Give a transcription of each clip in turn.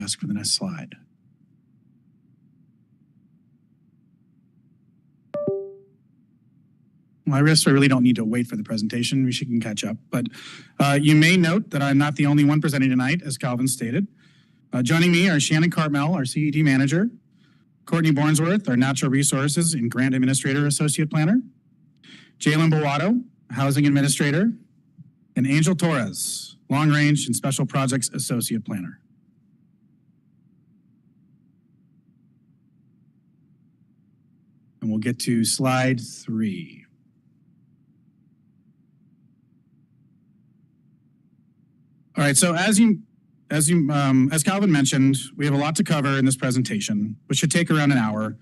Ask for the next slide. Well, I really don't need to wait for the presentation. We can catch up. But you may note that I'm not the only one presenting tonight, as Calvin stated. Joining me are Shannon Cartmel, our CED manager, Courtney Bornsworth, our Natural Resources and Grant Administrator Associate Planner, Jalen Bowato, Housing Administrator, and Angel Torres, Long Range and Special Projects Associate Planner. And we'll get to slide 3. All right, so as Calvin mentioned, we have a lot to cover in this presentation, which should take around an hour,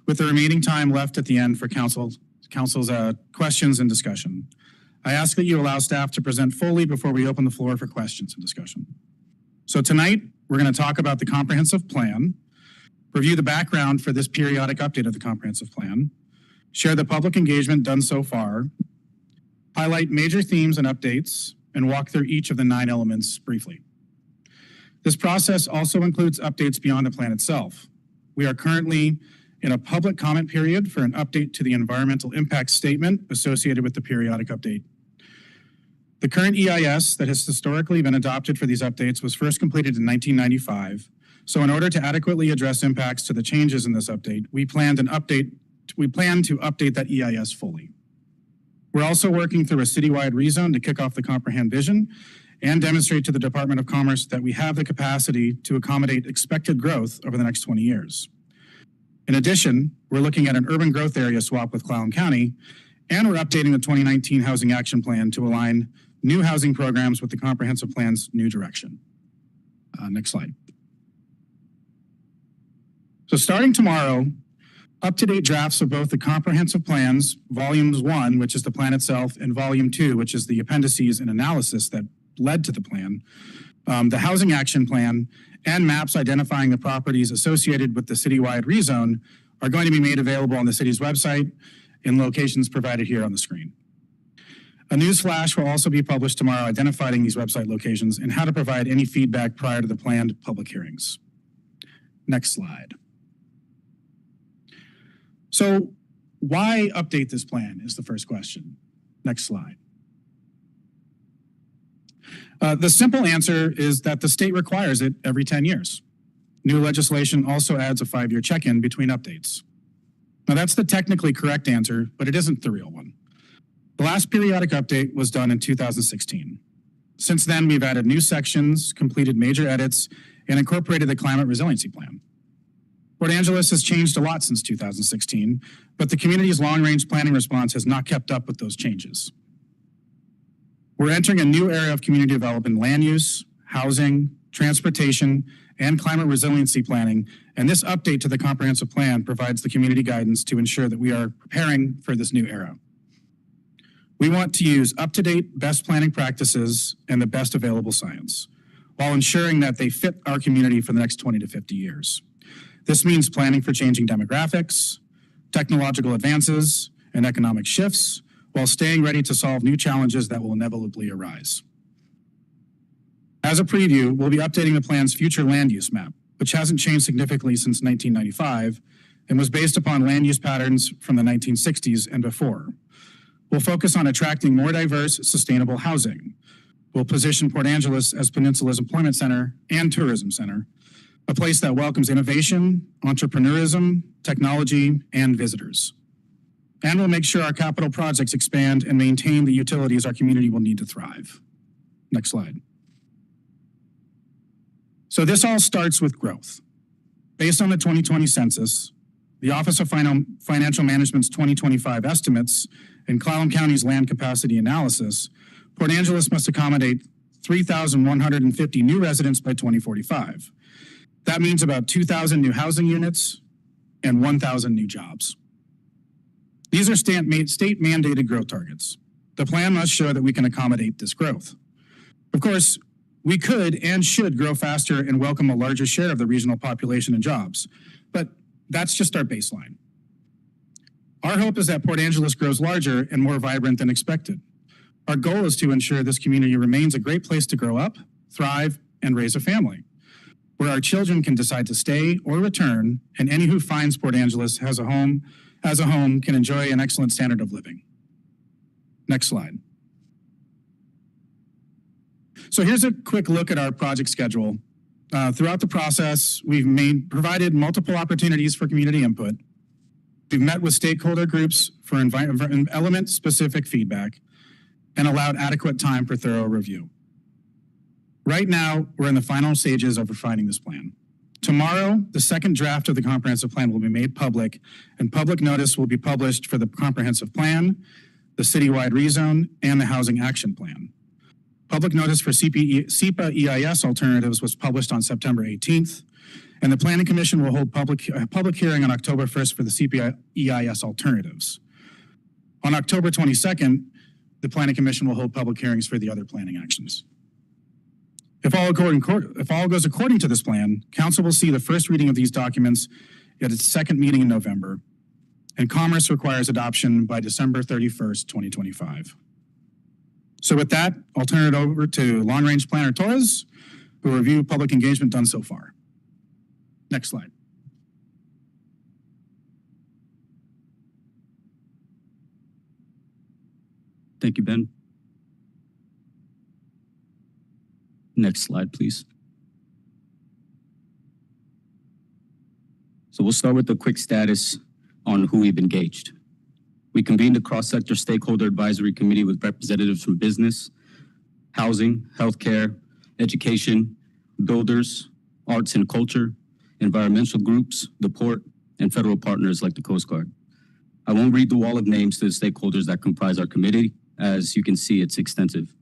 with the remaining time left at the end for council's questions and discussion. I ask that you allow staff to present fully before we open the floor for questions and discussion. So tonight, we're going to talk about the comprehensive plan, review the background for this periodic update of the comprehensive plan, share the public engagement done so far, highlight major themes and updates, and walk through each of the 9 elements briefly. This process also includes updates beyond the plan itself. We are currently in a public comment period for an update to the environmental impact statement associated with the periodic update. The current EIS that has historically been adopted for these updates was first completed in 1995. So in order to adequately address impacts to the changes in this update, we plan to update that EIS fully. We're also working through a citywide rezone to kick off the Comprehend vision and demonstrate to the Department of Commerce that we have the capacity to accommodate expected growth over the next 20 years. In addition, we're looking at an urban growth area swap with Clallam County, and we're updating the 2019 Housing Action Plan to align new housing programs with the comprehensive plan's new direction. Next slide. So starting tomorrow, up-to-date drafts of both the comprehensive plans, Volumes 1, which is the plan itself, and Volume 2, which is the appendices and analysis that led to the plan, the Housing Action Plan, and maps identifying the properties associated with the citywide rezone are going to be made available on the city's website in locations provided here on the screen. A news flash will also be published tomorrow identifying these website locations and how to provide any feedback prior to the planned public hearings. Next slide. So why update this plan is the first question. Next slide. The simple answer is that the state requires it every 10 years. New legislation also adds a 5-year check-in between updates. Now that's the technically correct answer, but it isn't the real one. The last periodic update was done in 2016. Since then, we've added new sections, completed major edits, and incorporated the Climate Resiliency Plan. Port Angeles has changed a lot since 2016, but the community's long-range planning response has not kept up with those changes. We're entering a new era of community development, land use, housing, transportation, and climate resiliency planning, and this update to the comprehensive plan provides the community guidance to ensure that we are preparing for this new era. We want to use up-to-date best planning practices and the best available science, while ensuring that they fit our community for the next 20 to 50 years. This means planning for changing demographics, technological advances, and economic shifts, while staying ready to solve new challenges that will inevitably arise. As a preview, we'll be updating the plan's future land use map, which hasn't changed significantly since 1995 and was based upon land use patterns from the 1960s and before. We'll focus on attracting more diverse, sustainable housing. We'll position Port Angeles as Peninsula's employment center and tourism center, a place that welcomes innovation, entrepreneurism, technology, and visitors. And we'll make sure our capital projects expand and maintain the utilities our community will need to thrive. Next slide. So this all starts with growth. Based on the 2020 census, the Office of Financial Management's 2025 estimates, and Clallam County's land capacity analysis, Port Angeles must accommodate 3,150 new residents by 2045. That means about 2,000 new housing units and 1,000 new jobs. These are state-mandated growth targets. The plan must show that we can accommodate this growth. Of course, we could and should grow faster and welcome a larger share of the regional population and jobs, but that's just our baseline. Our hope is that Port Angeles grows larger and more vibrant than expected. Our goal is to ensure this community remains a great place to grow up, thrive, and raise a family. where our children can decide to stay or return, and any who finds Port Angeles has a home can enjoy an excellent standard of living. Next slide. So here's a quick look at our project schedule. Throughout the process, we've provided multiple opportunities for community input. We've met with stakeholder groups for element-specific feedback and allowed adequate time for thorough review. Right now, we're in the final stages of refining this plan. Tomorrow, the second draft of the comprehensive plan will be made public, and public notice will be published for the comprehensive plan, the citywide rezone, and the housing action plan. Public notice for SEPA EIS alternatives was published on September 18th, and the Planning Commission will hold public hearing on October 1st for the SEPA EIS alternatives. On October 22nd, the Planning Commission will hold public hearings for the other planning actions. If all goes according to this plan, Council will see the first reading of these documents at its second meeting in November, and Commerce requires adoption by December 31st, 2025. So with that, I'll turn it over to Long Range Planner Torres, who will review public engagement done so far. Next slide. Thank you, Ben. Next slide, please. So we'll start with a quick status on who we've engaged. We convened a cross-sector stakeholder advisory committee with representatives from business, housing, healthcare, education, builders, arts and culture, environmental groups, the port, and federal partners like the Coast Guard. I won't read the wall of names to the stakeholders that comprise our committee. As you can see, it's extensive.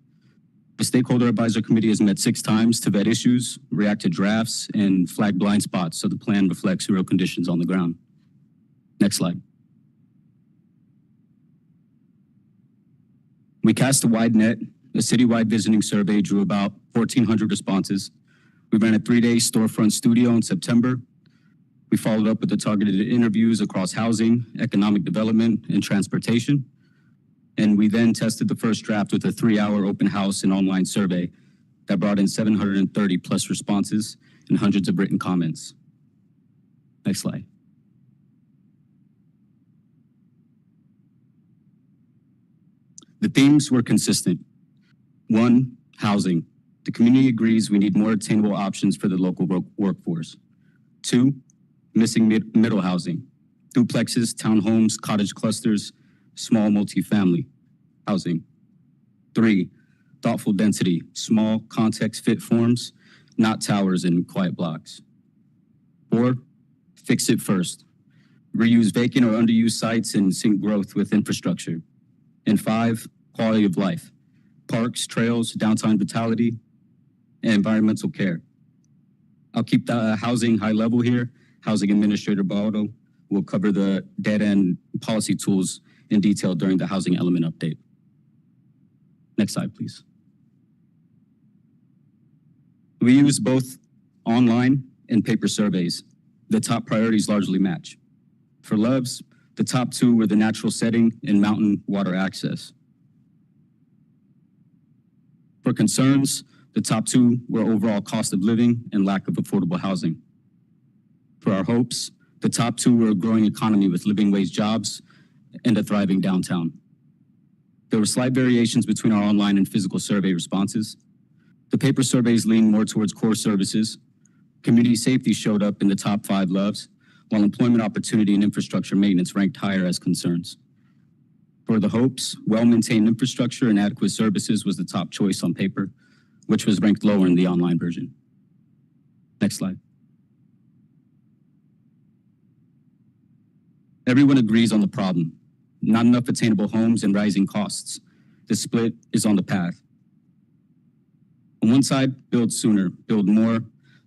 The Stakeholder Advisor Committee has met 6 times to vet issues, react to drafts, and flag blind spots so the plan reflects real conditions on the ground. Next slide. We cast a wide net. A citywide visiting survey drew about 1,400 responses. We ran a 3-day storefront studio in September. We followed up with the targeted interviews across housing, economic development, and transportation. And we then tested the first draft with a 3-hour open house and online survey that brought in 730 plus responses and hundreds of written comments. Next slide. The themes were consistent. 1, housing. The community agrees we need more attainable options for the local workforce. 2, missing middle housing. Duplexes, townhomes, cottage clusters, small multifamily housing. 3, thoughtful density, small context-fit forms, not towers and quiet blocks. 4, fix it first. Reuse vacant or underused sites and sync growth with infrastructure. And 5, quality of life, parks, trails, downtown vitality, and environmental care. I'll keep the housing high level here. Housing Administrator Baldo will cover the data and policy tools in detail during the housing element update. Next slide, please. We use both online and paper surveys. The top priorities largely match. For loves, the top 2 were the natural setting and mountain water access. For concerns, the top 2 were overall cost of living and lack of affordable housing. For our hopes, the top 2 were a growing economy with living wage jobs and a thriving downtown. There were slight variations between our online and physical survey responses. The paper surveys leaned more towards core services. Community safety showed up in the top 5 loves, while employment opportunity and infrastructure maintenance ranked higher as concerns. For the hopes, well-maintained infrastructure and adequate services was the top choice on paper, which was ranked lower in the online version. Next slide. Everyone agrees on the problem. Not enough attainable homes and rising costs. The split is on the path. On one side, build sooner, build more,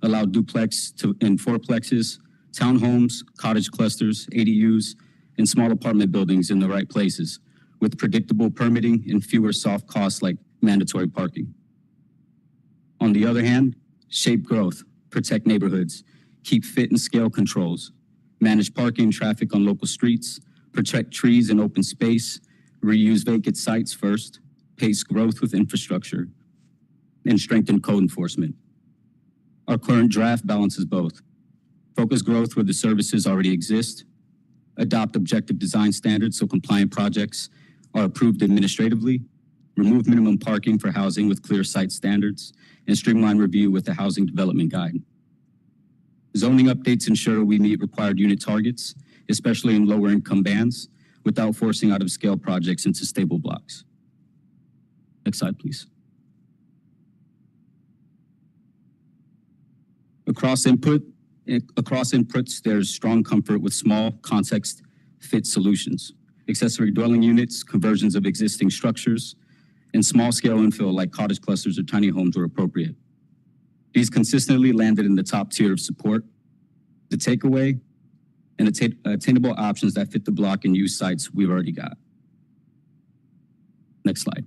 allow duplex and fourplexes, townhomes, cottage clusters, ADUs, and small apartment buildings in the right places, with predictable permitting and fewer soft costs like mandatory parking. On the other hand, shape growth, protect neighborhoods, keep fit and scale controls, manage parking and traffic on local streets, protect trees and open space, reuse vacant sites first, pace growth with infrastructure, and strengthen code enforcement. Our current draft balances both. Focus growth where the services already exist, adopt objective design standards so compliant projects are approved administratively, remove minimum parking for housing with clear site standards, and streamline review with the Housing Development Guide. Zoning updates ensure we meet required unit targets, especially in lower income bands, without forcing out of scale projects into stable blocks. Next slide, please. Across inputs, there's strong comfort with small context fit solutions, accessory dwelling units, conversions of existing structures, and small scale infill like cottage clusters or tiny homes were appropriate. These consistently landed in the top tier of support. The takeaway and attainable options that fit the block and use sites we've already got. Next slide.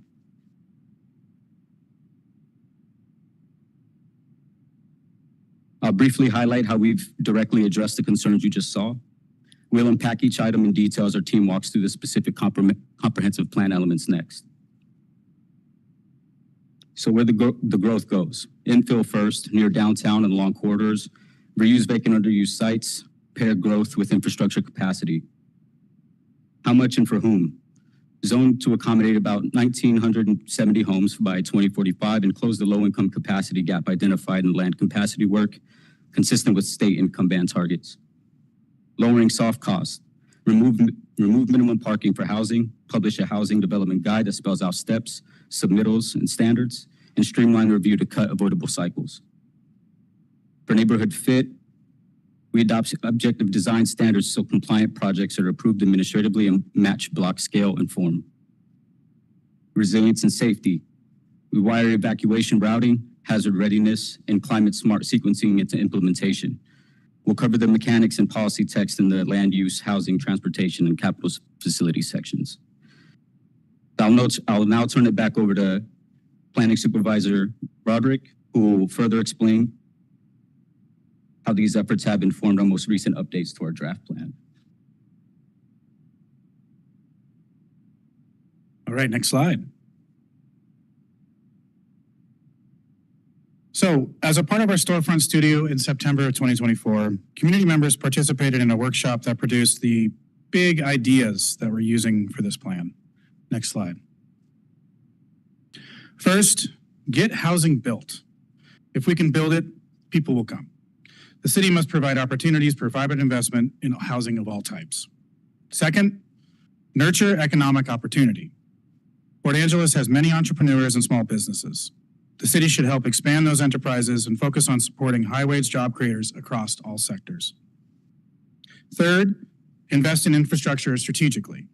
I'll briefly highlight how we've directly addressed the concerns you just saw. We'll unpack each item in detail as our team walks through the specific comprehensive plan elements next. So where the growth goes. Infill first, near downtown and along corridors. Reuse vacant underused sites. Pair growth with infrastructure capacity. How much and for whom? Zoned to accommodate about 1,970 homes by 2045 and close the low-income capacity gap identified in land capacity work, consistent with state income band targets. Lowering soft costs. Remove minimum parking for housing. Publish a housing development guide that spells out steps, submittals, and standards, and streamline review to cut avoidable cycles. For neighborhood fit, we adopt objective design standards so compliant projects are approved administratively and match block scale and form. Resilience and safety. We wire evacuation routing, hazard readiness, and climate smart sequencing into implementation. We'll cover the mechanics and policy text in the land use, housing, transportation, and capital facility sections. I'll now turn it back over to Planning Supervisor Roderick, who will further explain how these efforts have informed our most recent updates to our draft plan. All right, next slide. So, as a part of our storefront studio in September of 2024, community members participated in a workshop that produced the big ideas that we're using for this plan. Next slide. First, get housing built. If we can build it, people will come. The city must provide opportunities for private investment in housing of all types. Second, nurture economic opportunity. Port Angeles has many entrepreneurs and small businesses. The city should help expand those enterprises and focus on supporting high-wage job creators across all sectors. Third, invest in infrastructure strategically.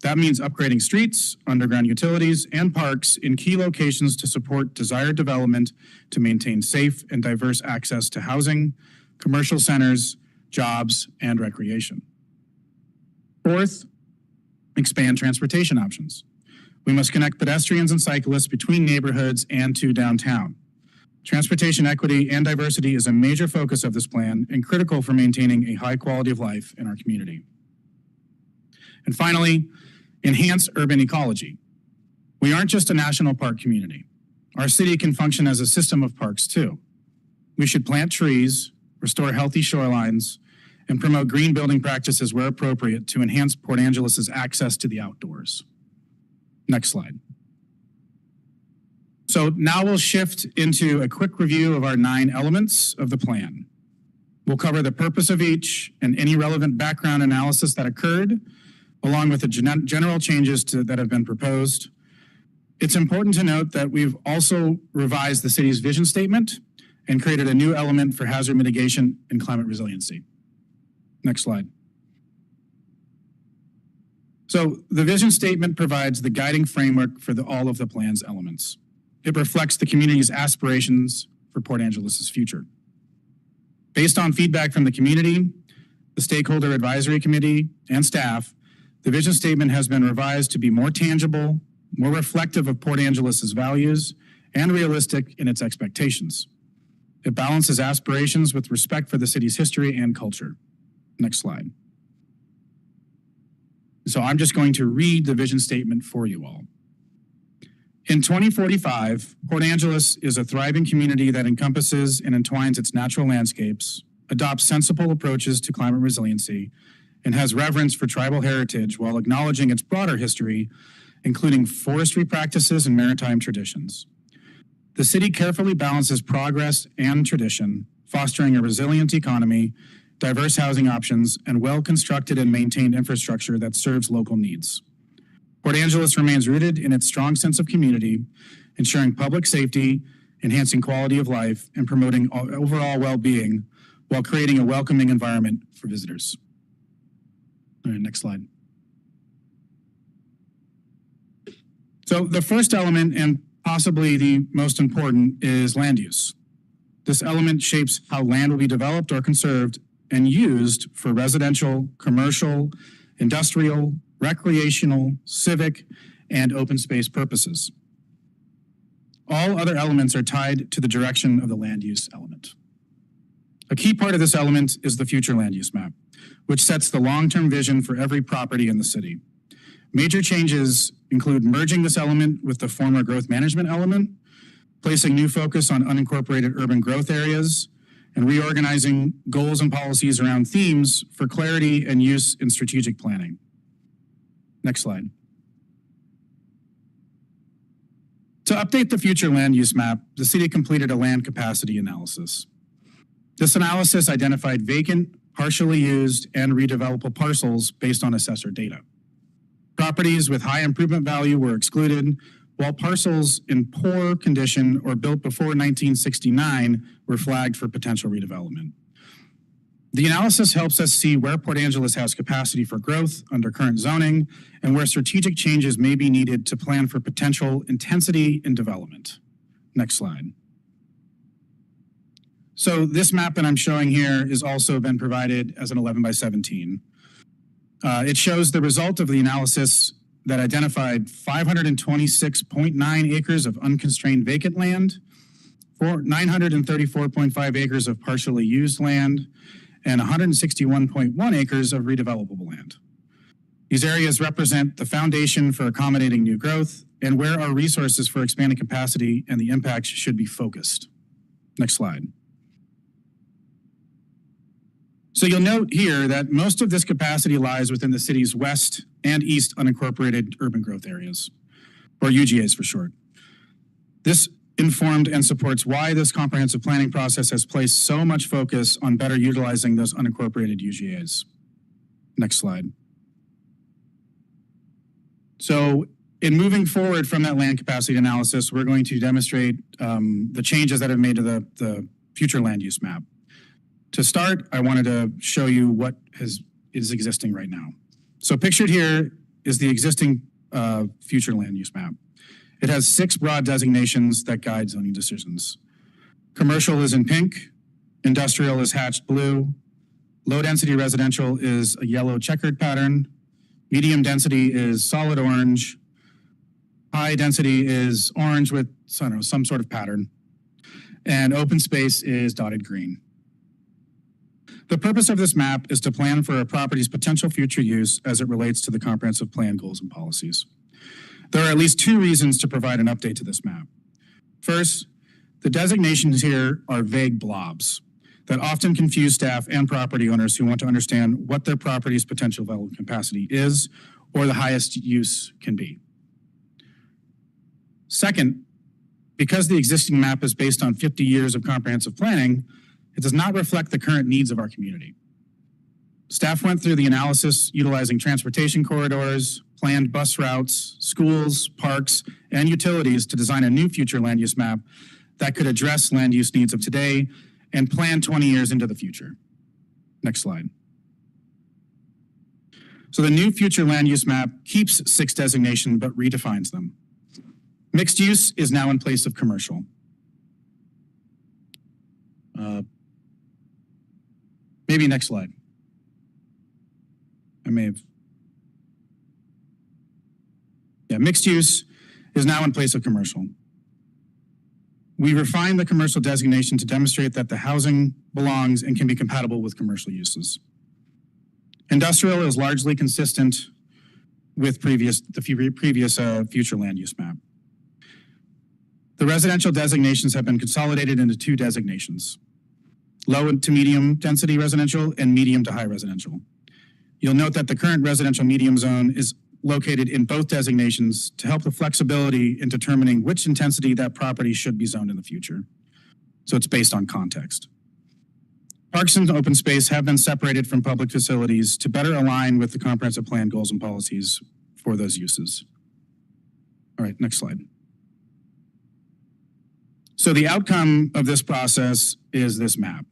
That means upgrading streets, underground utilities, and parks in key locations to support desired development to maintain safe and diverse access to housing, commercial centers, jobs, and recreation. Fourth, expand transportation options. We must connect pedestrians and cyclists between neighborhoods and to downtown. Transportation equity and diversity is a major focus of this plan and critical for maintaining a high quality of life in our community. And finally, enhance urban ecology. We aren't just a national park community. Our city can function as a system of parks too. We should plant trees, restore healthy shorelines, and promote green building practices where appropriate to enhance Port Angeles' access to the outdoors. Next slide. So now we'll shift into a quick review of our 9 elements of the plan. We'll cover the purpose of each and any relevant background analysis that occurred, along with the general changes that have been proposed. It's important to note that we've also revised the city's vision statement and created a new element for hazard mitigation and climate resiliency. Next slide. So the vision statement provides the guiding framework for all of the plan's elements. It reflects the community's aspirations for Port Angeles' future. Based on feedback from the community, the Stakeholder Advisory Committee, and staff, the vision statement has been revised to be more tangible, more reflective of Port Angeles' values, and realistic in its expectations. It balances aspirations with respect for the city's history and culture. Next slide. So I'm just going to read the vision statement for you all. In 2045, Port Angeles is a thriving community that encompasses and entwines its natural landscapes, adopts sensible approaches to climate resiliency, and has reverence for tribal heritage while acknowledging its broader history, including forestry practices and maritime traditions. The city carefully balances progress and tradition, fostering a resilient economy, diverse housing options, and well-constructed and maintained infrastructure that serves local needs. Port Angeles remains rooted in its strong sense of community, ensuring public safety, enhancing quality of life, and promoting overall well-being while creating a welcoming environment for visitors. All right, next slide. So the first element, and possibly the most important, is land use. This element shapes how land will be developed or conserved and used for residential, commercial, industrial, recreational, civic, and open space purposes. All other elements are tied to the direction of the land use element. A key part of this element is the future land use map, which sets the long-term vision for every property in the city. Major changes include merging this element with the former growth management element, placing new focus on unincorporated urban growth areas, and reorganizing goals and policies around themes for clarity and use in strategic planning. Next slide. To update the future land use map, the city completed a land capacity analysis. This analysis identified vacant, partially used, and redevelopable parcels based on assessor data. Properties with high improvement value were excluded, while parcels in poor condition or built before 1969 were flagged for potential redevelopment. The analysis helps us see where Port Angeles has capacity for growth under current zoning and where strategic changes may be needed to plan for potential intensity in development. Next slide. So this map that I'm showing here has also been provided as an 11 by 17. It shows the result of the analysis that identified 526.9 acres of unconstrained vacant land, 934.5 acres of partially used land, and 161.1 acres of redevelopable land. These areas represent the foundation for accommodating new growth and where our resources for expanding capacity and the impacts should be focused. Next slide. So you'll note here that most of this capacity lies within the city's west and east unincorporated urban growth areas, or UGAs for short. This informed and supports why this comprehensive planning process has placed so much focus on better utilizing those unincorporated UGAs. Next slide. So in moving forward from that land capacity analysis, we're going to demonstrate the changes that have made to the future land use map. To start, I wanted to show you what is existing right now. So pictured here is the existing future land use map. It has 6 broad designations that guide zoning decisions. Commercial is in pink, industrial is hatched blue, low density residential is a yellow checkered pattern, medium density is solid orange, high density is orange with some sort of pattern, and open space is dotted green. The purpose of this map is to plan for a property's potential future use as it relates to the comprehensive plan goals and policies. There are at least 2 reasons to provide an update to this map. First, the designations here are vague blobs that often confuse staff and property owners who want to understand what their property's potential development capacity is or the highest use can be. Second, because the existing map is based on 50 years of comprehensive planning, it does not reflect the current needs of our community. Staff went through the analysis utilizing transportation corridors, planned bus routes, schools, parks, and utilities to design a new future land use map that could address land use needs of today and plan 20 years into the future. Next slide. So the new future land use map keeps 6 designations but redefines them. Mixed use is now in place of commercial. Maybe next slide. Mixed use is now in place of commercial. We refined the commercial designation to demonstrate that the housing belongs and can be compatible with commercial uses. Industrial is largely consistent with the previous future land use map. The residential designations have been consolidated into two designations: low to medium density residential and medium to high residential. You'll note that the current residential medium zone is located in both designations to help the flexibility in determining which intensity that property should be zoned in the future. So it's based on context. Parks and open space have been separated from public facilities to better align with the comprehensive plan goals and policies for those uses. All right, next slide. So the outcome of this process is this map,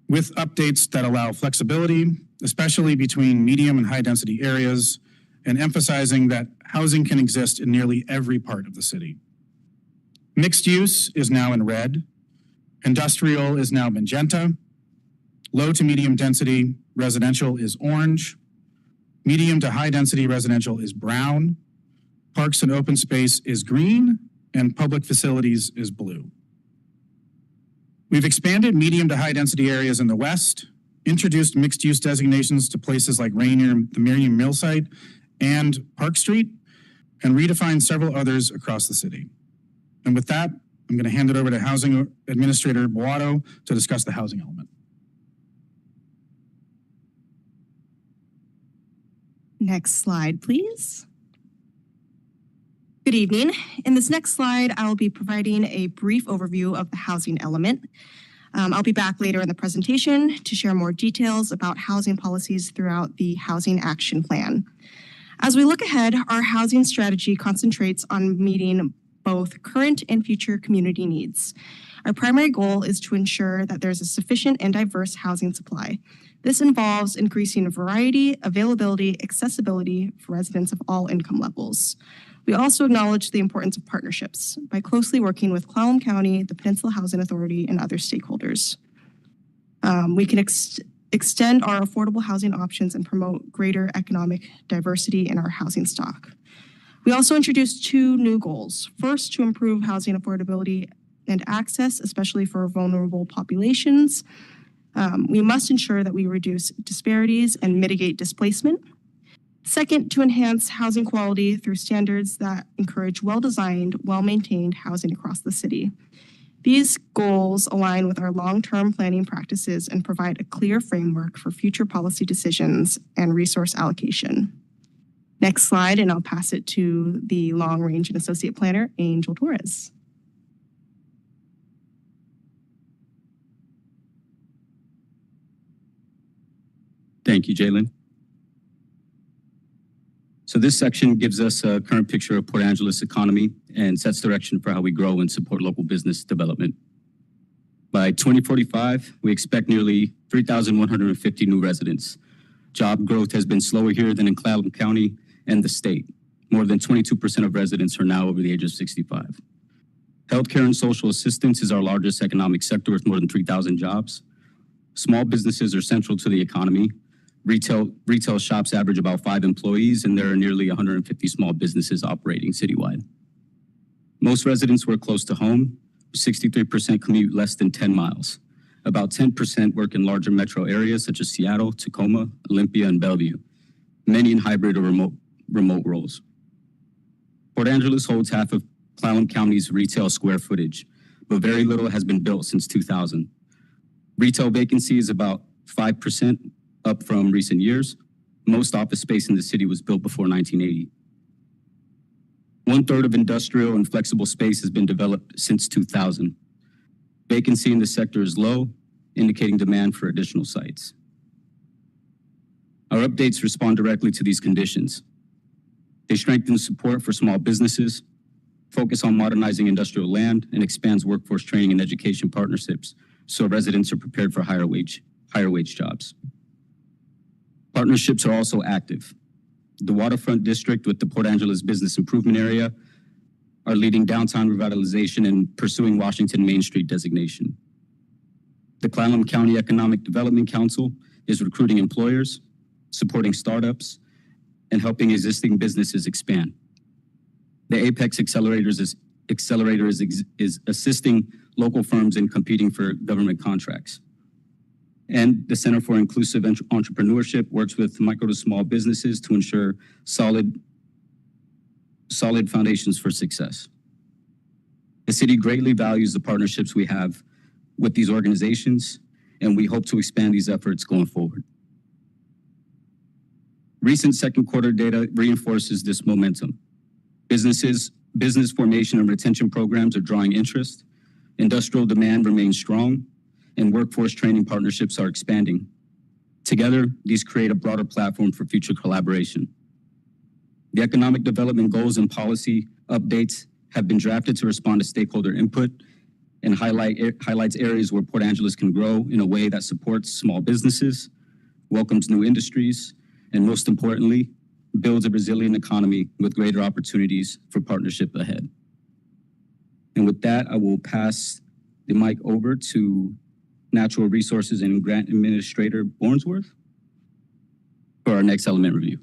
with updates that allow flexibility, especially between medium and high density areas, and emphasizing that housing can exist in nearly every part of the city. Mixed use is now in red, industrial is now magenta, low to medium density residential is orange, medium to high density residential is brown, parks and open space is green, and public facilities is blue. We've expanded medium to high density areas in the west, introduced mixed use designations to places like Rainier, the Miriam Mill site, and Park Street, and redefined several others across the city. And with that, I'm going to hand it over to Housing Administrator Boato to discuss the housing element. Next slide, please. Good evening. In this next slide, I will be providing a brief overview of the housing element. I'll be back later in the presentation to share more details about housing policies throughout the Housing Action Plan. As we look ahead, our housing strategy concentrates on meeting both current and future community needs. Our primary goal is to ensure that there's a sufficient and diverse housing supply. This involves increasing variety, availability, accessibility for residents of all income levels. We also acknowledge the importance of partnerships by closely working with Clallam County, the Peninsula Housing Authority, and other stakeholders. We can extend our affordable housing options and promote greater economic diversity in our housing stock. We also introduced two new goals. First, to improve housing affordability and access, especially for vulnerable populations. We must ensure that we reduce disparities and mitigate displacement. Second, to enhance housing quality through standards that encourage well-designed, well-maintained housing across the city. These goals align with our long-term planning practices and provide a clear framework for future policy decisions and resource allocation. Next slide, and I'll pass it to the Long Range and Associate Planner, Angel Torres. Thank you, Jalen. So this section gives us a current picture of Port Angeles' economy and sets direction for how we grow and support local business development. By 2045, we expect nearly 3,150 new residents. Job growth has been slower here than in Clallam County and the state. More than 22% of residents are now over the age of 65. Healthcare and social assistance is our largest economic sector with more than 3,000 jobs. Small businesses are central to the economy. Retail shops average about 5 employees, and there are nearly 150 small businesses operating citywide. Most residents work close to home. 63% commute less than 10 miles. About 10% work in larger metro areas such as Seattle, Tacoma, Olympia, and Bellevue, many in hybrid or remote roles. Port Angeles holds half of Clallam County's retail square footage, but very little has been built since 2000. Retail vacancy is about 5%, up from recent years. Most office space in the city was built before 1980. 1/3 of industrial and flexible space has been developed since 2000. Vacancy in the sector is low, indicating demand for additional sites. Our updates respond directly to these conditions. They strengthen support for small businesses, focus on modernizing industrial land, and expands workforce training and education partnerships so residents are prepared for higher wage jobs. Partnerships are also active. The Waterfront District with the Port Angeles Business Improvement Area are leading downtown revitalization and pursuing Washington Main Street designation. The Clallam County Economic Development Council is recruiting employers, supporting startups, and helping existing businesses expand. The Apex Accelerator is assisting local firms in competing for government contracts. And the Center for Inclusive Entrepreneurship works with micro to small businesses to ensure solid foundations for success. The city greatly values the partnerships we have with these organizations, and we hope to expand these efforts going forward. Recent second quarter data reinforces this momentum. Business formation and retention programs are drawing interest, industrial demand remains strong, and workforce training partnerships are expanding. Together, these create a broader platform for future collaboration. The economic development goals and policy updates have been drafted to respond to stakeholder input and highlights areas where Port Angeles can grow in a way that supports small businesses, welcomes new industries, and most importantly, builds a resilient economy with greater opportunities for partnership ahead. And with that, I will pass the mic over to Natural Resources and Grant Administrator Bornsworth for our next element review.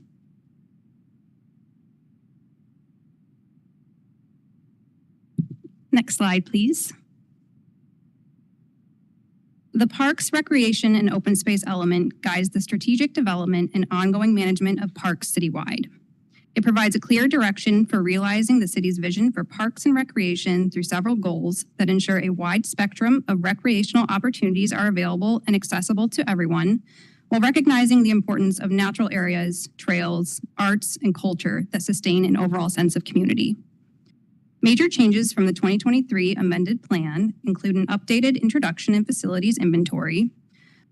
Next slide, please. The Parks, Recreation, and Open Space element guides the strategic development and ongoing management of parks citywide. It provides a clear direction for realizing the city's vision for parks and recreation through several goals that ensure a wide spectrum of recreational opportunities are available and accessible to everyone, while recognizing the importance of natural areas, trails, arts, and culture that sustain an overall sense of community. Major changes from the 2023 amended plan include an updated introduction and facilities inventory,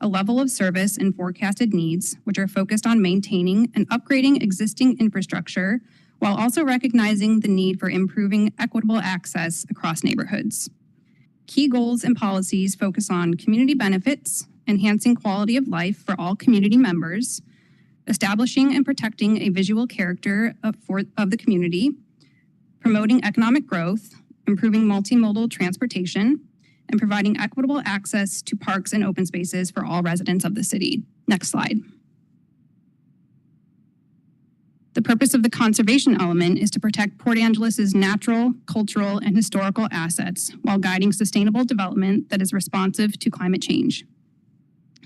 a level of service and forecasted needs, which are focused on maintaining and upgrading existing infrastructure, while also recognizing the need for improving equitable access across neighborhoods. Key goals and policies focus on community benefits, enhancing quality of life for all community members, establishing and protecting a visual character of the community, promoting economic growth, improving multimodal transportation, and providing equitable access to parks and open spaces for all residents of the city. Next slide. The purpose of the conservation element is to protect Port Angeles' natural, cultural, and historical assets while guiding sustainable development that is responsive to climate change.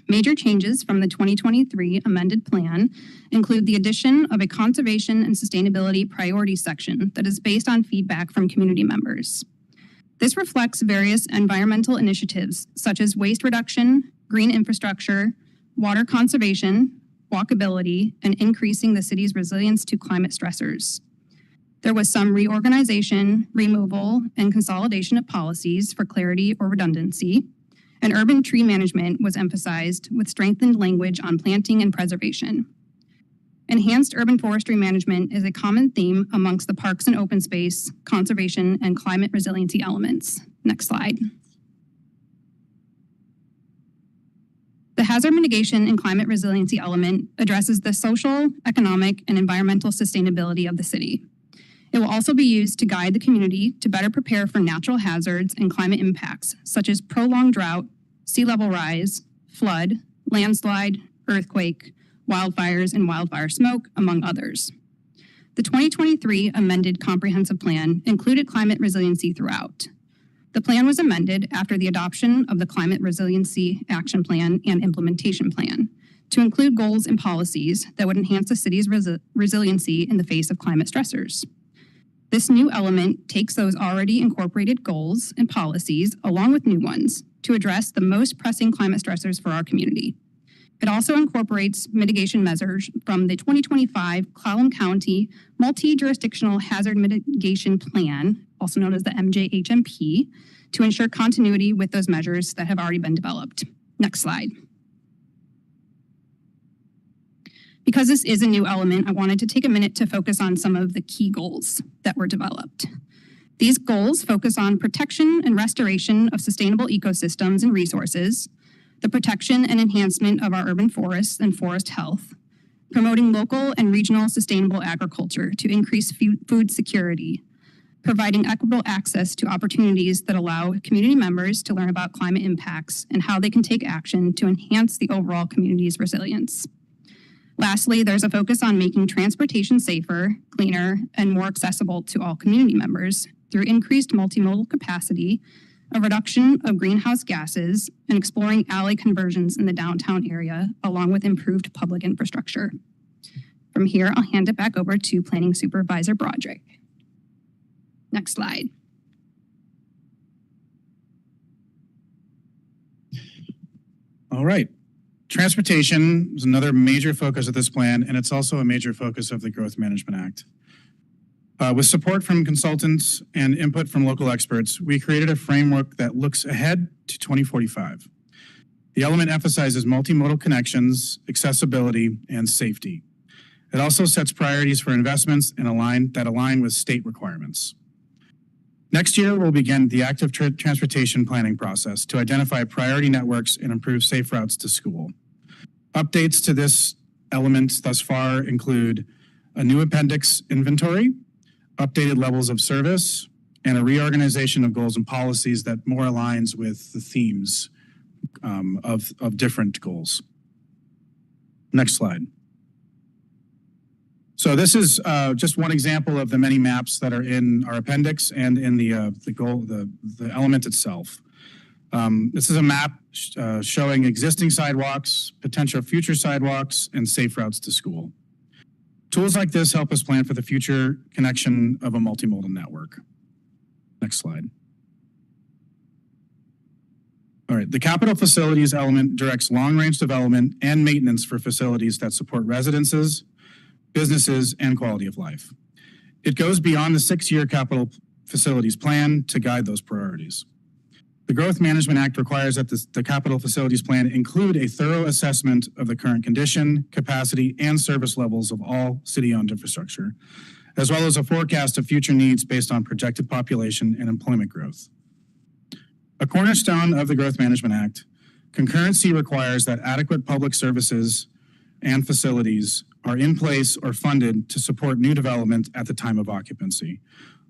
Major changes from the 2023 amended plan include the addition of a conservation and sustainability priorities section that is based on feedback from community members. This reflects various environmental initiatives such as waste reduction, green infrastructure, water conservation, walkability, and increasing the city's resilience to climate stressors. There was some reorganization, removal, and consolidation of policies for clarity or redundancy, and urban tree management was emphasized with strengthened language on planting and preservation. Enhanced urban forestry management is a common theme amongst the parks and open space, conservation, and climate resiliency elements. Next slide. The hazard mitigation and climate resiliency element addresses the social, economic, and environmental sustainability of the city. It will also be used to guide the community to better prepare for natural hazards and climate impacts, such as prolonged drought, sea level rise, flood, landslide, earthquake, wildfires, and wildfire smoke, among others. The 2023 amended comprehensive plan included climate resiliency throughout. The plan was amended after the adoption of the Climate Resiliency Action Plan and Implementation Plan to include goals and policies that would enhance the city's resiliency in the face of climate stressors. This new element takes those already incorporated goals and policies along with new ones to address the most pressing climate stressors for our community. It also incorporates mitigation measures from the 2025 Clallam County Multi-Jurisdictional Hazard Mitigation Plan, also known as the MJHMP, to ensure continuity with those measures that have already been developed. Next slide. Because this is a new element, I wanted to take a minute to focus on some of the key goals that were developed. These goals focus on protection and restoration of sustainable ecosystems and resources, the protection and enhancement of our urban forests and forest health, promoting local and regional sustainable agriculture to increase food security, providing equitable access to opportunities that allow community members to learn about climate impacts and how they can take action to enhance the overall community's resilience. Lastly, there's a focus on making transportation safer, cleaner, and more accessible to all community members through increased multimodal capacity, a reduction of greenhouse gases, and exploring alley conversions in the downtown area, along with improved public infrastructure. From here, I'll hand it back over to Planning Supervisor Broderick. Next slide. All right. Transportation is another major focus of this plan, and it's also a major focus of the Growth Management Act. With support from consultants and input from local experts, we created a framework that looks ahead to 2045. The element emphasizes multimodal connections, accessibility, and safety. It also sets priorities for investments and that align with state requirements. Next year, we'll begin the active transportation planning process to identify priority networks and improve safe routes to school. Updates to this element thus far include a new appendix inventory, updated levels of service, and a reorganization of goals and policies that more aligns with the themes of different goals. Next slide. So this is just one example of the many maps that are in our appendix and in the element itself. This is a map showing existing sidewalks, potential future sidewalks, and safe routes to school. Tools like this help us plan for the future connection of a multimodal network. Next slide. All right, the capital facilities element directs long-range development and maintenance for facilities that support residences, businesses, and quality of life. It goes beyond the 6-year capital facilities plan to guide those priorities. The Growth Management Act requires that the capital facilities plan include a thorough assessment of the current condition, capacity, and service levels of all city-owned infrastructure, as well as a forecast of future needs based on projected population and employment growth. A cornerstone of the Growth Management Act, concurrency requires that adequate public services and facilities are in place or funded to support new development at the time of occupancy,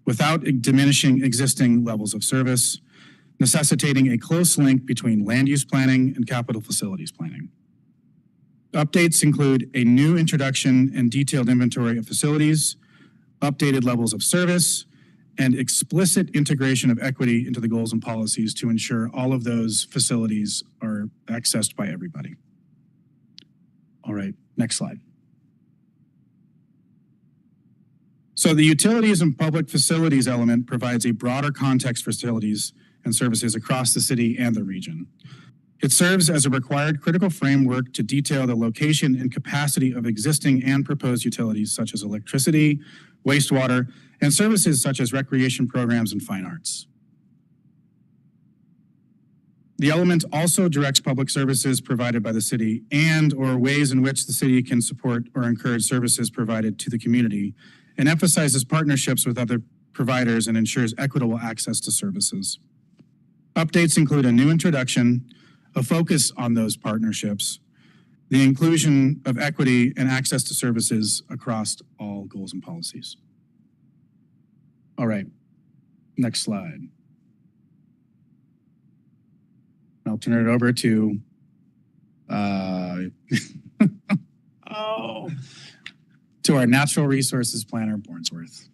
without diminishing existing levels of service, necessitating a close link between land use planning and capital facilities planning. Updates include a new introduction and detailed inventory of facilities, updated levels of service, and explicit integration of equity into the goals and policies to ensure all of those facilities are accessed by everybody. All right, next slide. So the utilities and public facilities element provides a broader context for facilities and services across the city and the region. It serves as a required critical framework to detail the location and capacity of existing and proposed utilities such as electricity, wastewater, and services such as recreation programs and fine arts. The element also directs public services provided by the city and/or ways in which the city can support or encourage services provided to the community, and emphasizes partnerships with other providers and ensures equitable access to services. Updates include a new introduction, a focus on those partnerships, the inclusion of equity and access to services across all goals and policies. All right, next slide. I'll turn it over to, to our natural resources planner, Bornsworth.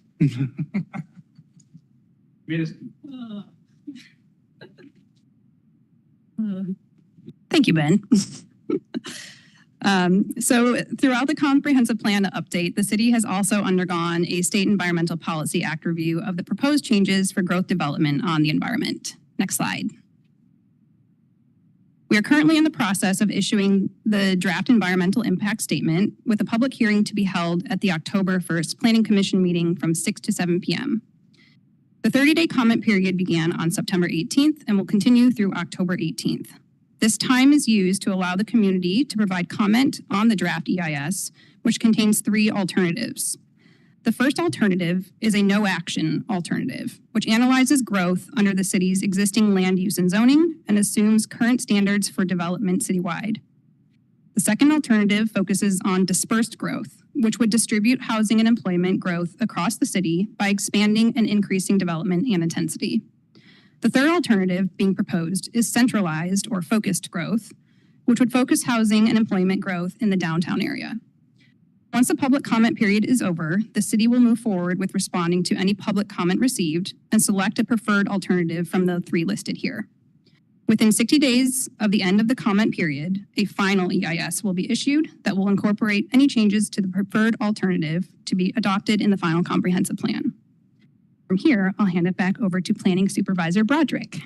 Thank you, Ben. So throughout the comprehensive plan update, the city has also undergone a State Environmental Policy Act review of the proposed changes for growth development on the environment. Next slide. We are currently in the process of issuing the draft environmental impact statement with a public hearing to be held at the October 1st Planning Commission meeting from 6 to 7 p.m. The 30-day comment period began on September 18th and will continue through October 18th. This time is used to allow the community to provide comment on the draft EIS, which contains 3 alternatives. The first alternative is a no-action alternative, which analyzes growth under the city's existing land use and zoning and assumes current standards for development citywide. The second alternative focuses on dispersed growth, which would distribute housing and employment growth across the city by expanding and increasing development and intensity. The third alternative being proposed is centralized or focused growth, which would focus housing and employment growth in the downtown area. Once the public comment period is over, the city will move forward with responding to any public comment received and select a preferred alternative from the 3 listed here. Within 60 days of the end of the comment period, a final EIS will be issued that will incorporate any changes to the preferred alternative to be adopted in the final comprehensive plan. From here, I'll hand it back over to Planning Supervisor Broderick.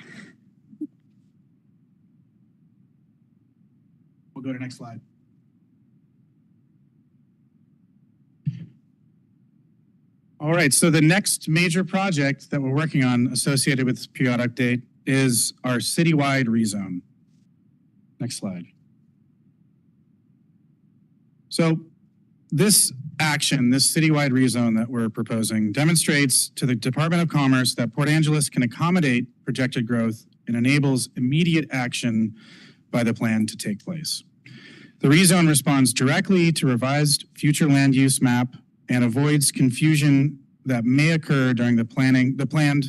go to next slide. All right, so the next major project that we're working on associated with this periodic update is our citywide rezone. Next slide. So this action, this citywide rezone that we're proposing, demonstrates to the Department of Commerce that Port Angeles can accommodate projected growth and enables immediate action by the plan to take place. The rezone responds directly to revised future land use map and avoids confusion that may occur during the planned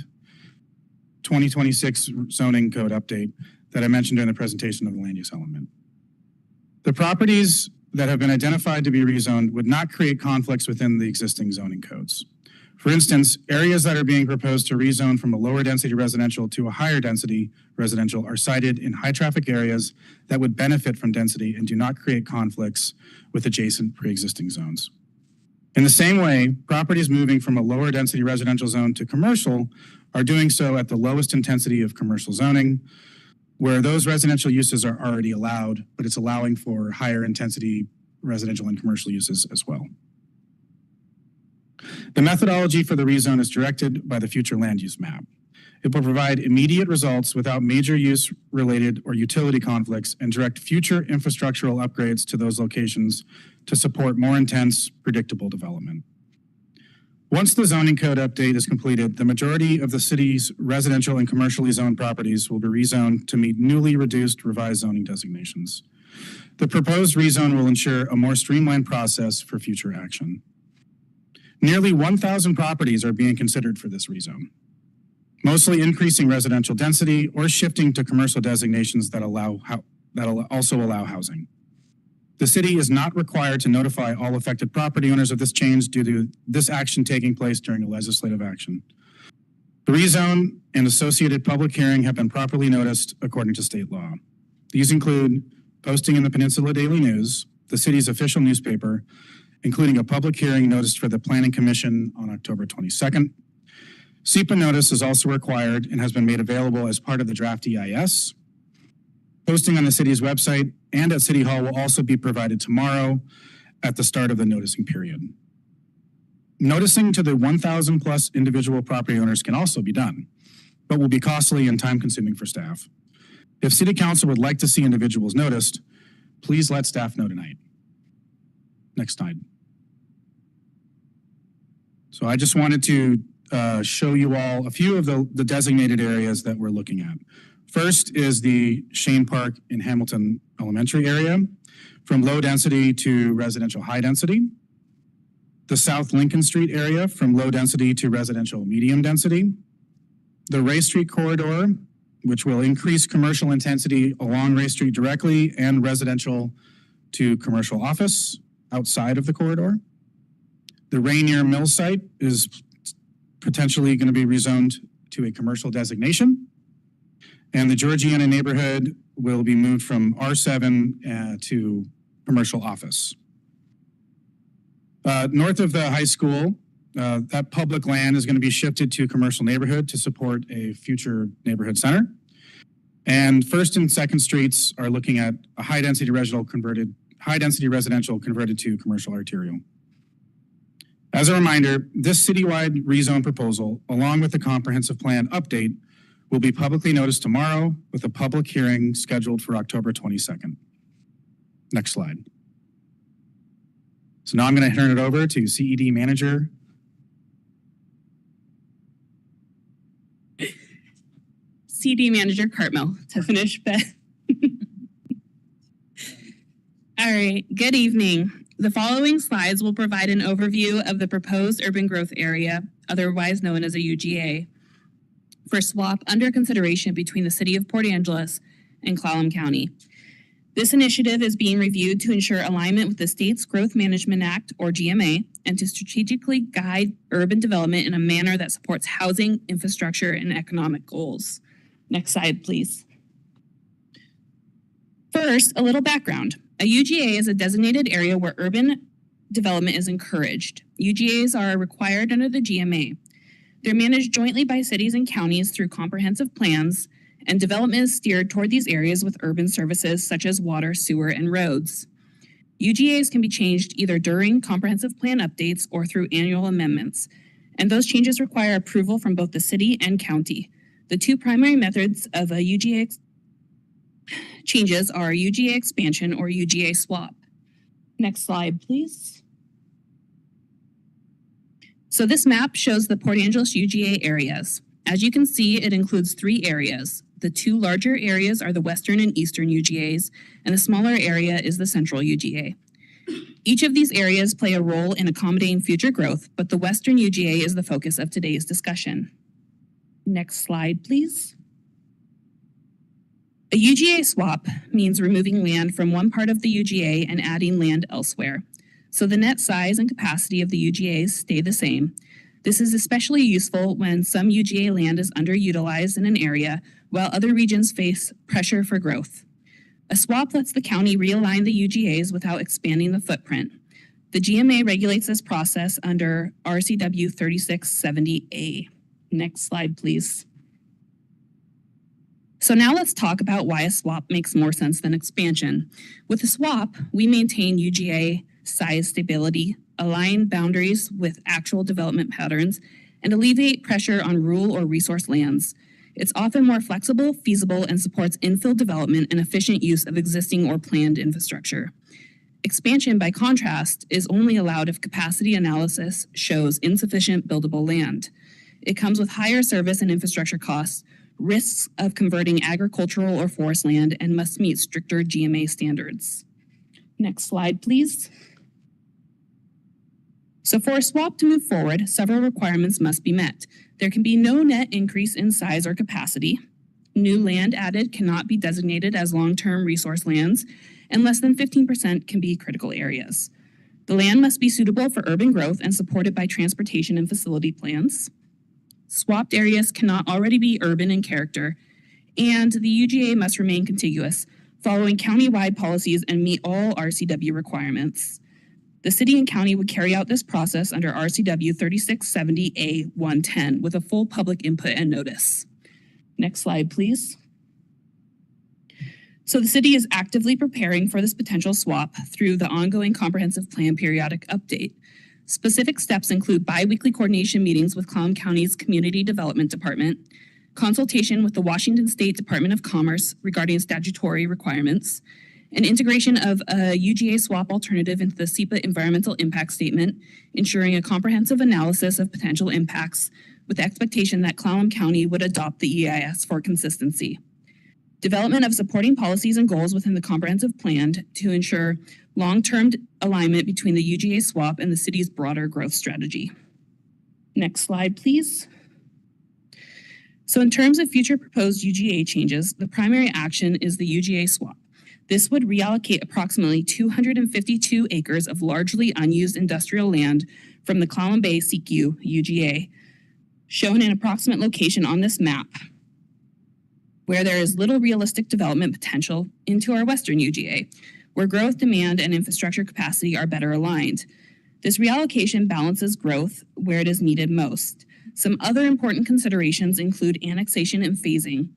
2026 zoning code update that I mentioned during the presentation of the land use element. The properties that have been identified to be rezoned would not create conflicts within the existing zoning codes. For instance, areas that are being proposed to rezone from a lower density residential to a higher density residential are sited in high traffic areas that would benefit from density and do not create conflicts with adjacent pre-existing zones. In the same way, properties moving from a lower density residential zone to commercial are doing so at the lowest intensity of commercial zoning, where those residential uses are already allowed, but it's allowing for higher intensity residential and commercial uses as well. The methodology for the rezone is directed by the future land use map. It will provide immediate results without major use related or utility conflicts and direct future infrastructural upgrades to those locations to support more intense, predictable development. Once the zoning code update is completed, the majority of the city's residential and commercially zoned properties will be rezoned to meet newly reduced revised zoning designations. The proposed rezone will ensure a more streamlined process for future action. Nearly 1,000 properties are being considered for this rezone, mostly increasing residential density or shifting to commercial designations that'll also allow housing. The city is not required to notify all affected property owners of this change due to this action taking place during a legislative action. The rezone and associated public hearing have been properly noticed according to state law. These include posting in the Peninsula Daily News, the city's official newspaper, including a public hearing noticed for the Planning Commission on October 22nd. SEPA notice is also required and has been made available as part of the draft EIS. Posting on the city's website and at City Hall will also be provided tomorrow at the start of the noticing period. Noticing to the 1,000 plus individual property owners can also be done, but will be costly and time consuming for staff. If City Council would like to see individuals noticed, please let staff know tonight. Next slide. So I just wanted to show you all a few of the designated areas that we're looking at. First is the Shane Park in Hamilton Elementary area, from low density to residential high density. The South Lincoln Street area, from low density to residential medium density. The Ray Street corridor, which will increase commercial intensity along Ray Street directly and residential to commercial office outside of the corridor. The Rainier Mill site is potentially going to be rezoned to a commercial designation. And the Georgiana neighborhood will be moved from R7 to commercial office. North of the high school, that public land is going to be shifted to commercial neighborhood to support a future neighborhood center. And First and Second Streets are looking at a high density residential converted to commercial arterial. As a reminder, this citywide rezone proposal, along with the comprehensive plan update, will be publicly noticed tomorrow with a public hearing scheduled for October 22nd. Next slide. So now I'm going to turn it over to CED Manager. CD Manager Cartmel to finish Beth. All right, good evening. The following slides will provide an overview of the proposed urban growth area, otherwise known as a UGA, for swap under consideration between the City of Port Angeles and Clallam County. This initiative is being reviewed to ensure alignment with the state's Growth Management Act, or GMA, and to strategically guide urban development in a manner that supports housing, infrastructure, and economic goals. Next slide, please. First, a little background. A UGA is a designated area where urban development is encouraged. UGAs are required under the GMA. They're managed jointly by cities and counties through comprehensive plans and development is steered toward these areas with urban services such as water, sewer, and roads. UGAs can be changed either during comprehensive plan updates or through annual amendments, and those changes require approval from both the city and county. The two primary methods of a UGA changes are UGA expansion or UGA swap. Next slide, please. So this map shows the Port Angeles UGA areas. As you can see, it includes 3 areas. The 2 larger areas are the Western and Eastern UGAs, and the smaller area is the Central UGA. Each of these areas play a role in accommodating future growth, but the Western UGA is the focus of today's discussion. Next slide, please. A UGA swap means removing land from one part of the UGA and adding land elsewhere. So the net size and capacity of the UGAs stay the same. This is especially useful when some UGA land is underutilized in an area while other regions face pressure for growth. A swap lets the county realign the UGAs without expanding the footprint. The GMA regulates this process under RCW 3670A. Next slide, please. So now let's talk about why a swap makes more sense than expansion. With a swap, we maintain UGA size stability, align boundaries with actual development patterns, and alleviate pressure on rural or resource lands. It's often more flexible, feasible, and supports infill development and efficient use of existing or planned infrastructure. Expansion, by contrast, is only allowed if capacity analysis shows insufficient buildable land. It comes with higher service and infrastructure costs, risks of converting agricultural or forest land, and must meet stricter GMA standards. Next slide, please. So for a swap to move forward, several requirements must be met. There can be no net increase in size or capacity. New land added cannot be designated as long-term resource lands, and less than 15% can be critical areas. The land must be suitable for urban growth and supported by transportation and facility plans. Swapped areas cannot already be urban in character, and the UGA must remain contiguous, following county-wide policies and meet all RCW requirements. The city and county would carry out this process under RCW 3670A110 with a full public input and notice. Next slide, please. So the city is actively preparing for this potential swap through the ongoing comprehensive plan periodic update. Specific steps include bi-weekly coordination meetings with Clallam County's Community Development Department, consultation with the Washington State Department of Commerce regarding statutory requirements, and integration of a UGA swap alternative into the SEPA environmental impact statement, ensuring a comprehensive analysis of potential impacts with the expectation that Clallam County would adopt the EIS for consistency. Development of supporting policies and goals within the comprehensive plan to ensure long-term alignment between the UGA swap and the city's broader growth strategy. Next slide, please. So in terms of future proposed UGA changes, the primary action is the UGA swap. This would reallocate approximately 252 acres of largely unused industrial land from the Clallam Bay CQ UGA, shown in approximate location on this map, where there is little realistic development potential, into our Western UGA, where growth, demand, and infrastructure capacity are better aligned. This reallocation balances growth where it is needed most. Some other important considerations include annexation and phasing,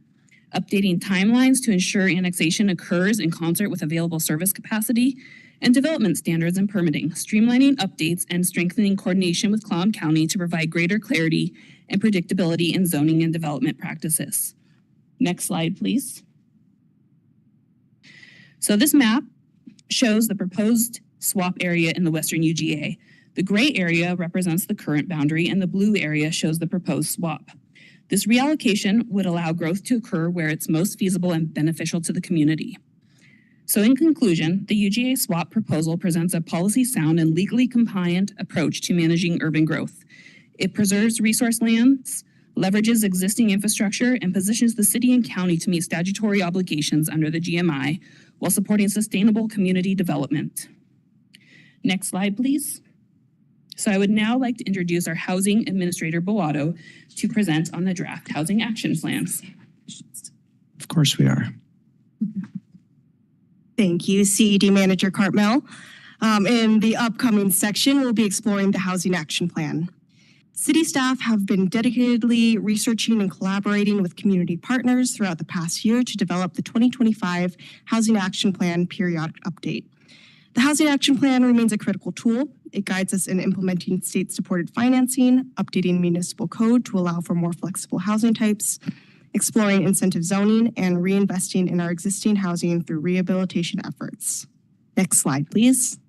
updating timelines to ensure annexation occurs in concert with available service capacity, and development standards and permitting, streamlining updates and strengthening coordination with Clallam County to provide greater clarity and predictability in zoning and development practices. Next slide, please. So this map shows the proposed swap area in the Western UGA. The gray area represents the current boundary, and the blue area shows the proposed swap. This reallocation would allow growth to occur where it's most feasible and beneficial to the community. So in conclusion, the UGA swap proposal presents a policy sound and legally compliant approach to managing urban growth. It preserves resource lands, leverages existing infrastructure, and positions the city and county to meet statutory obligations under the GMI while supporting sustainable community development. Next slide, please. So I would now like to introduce our Housing Administrator, Beato, to present on the draft Housing Action Plans. Of course we are. Thank you, CED Manager Cartmel. In the upcoming section, we'll be exploring the Housing Action Plan. City staff have been dedicatedly researching and collaborating with community partners throughout the past year to develop the 2025 Housing Action Plan periodic update. The Housing Action Plan remains a critical tool. It guides us in implementing state-supported financing, updating municipal code to allow for more flexible housing types, exploring incentive zoning, and reinvesting in our existing housing through rehabilitation efforts. Next slide, please.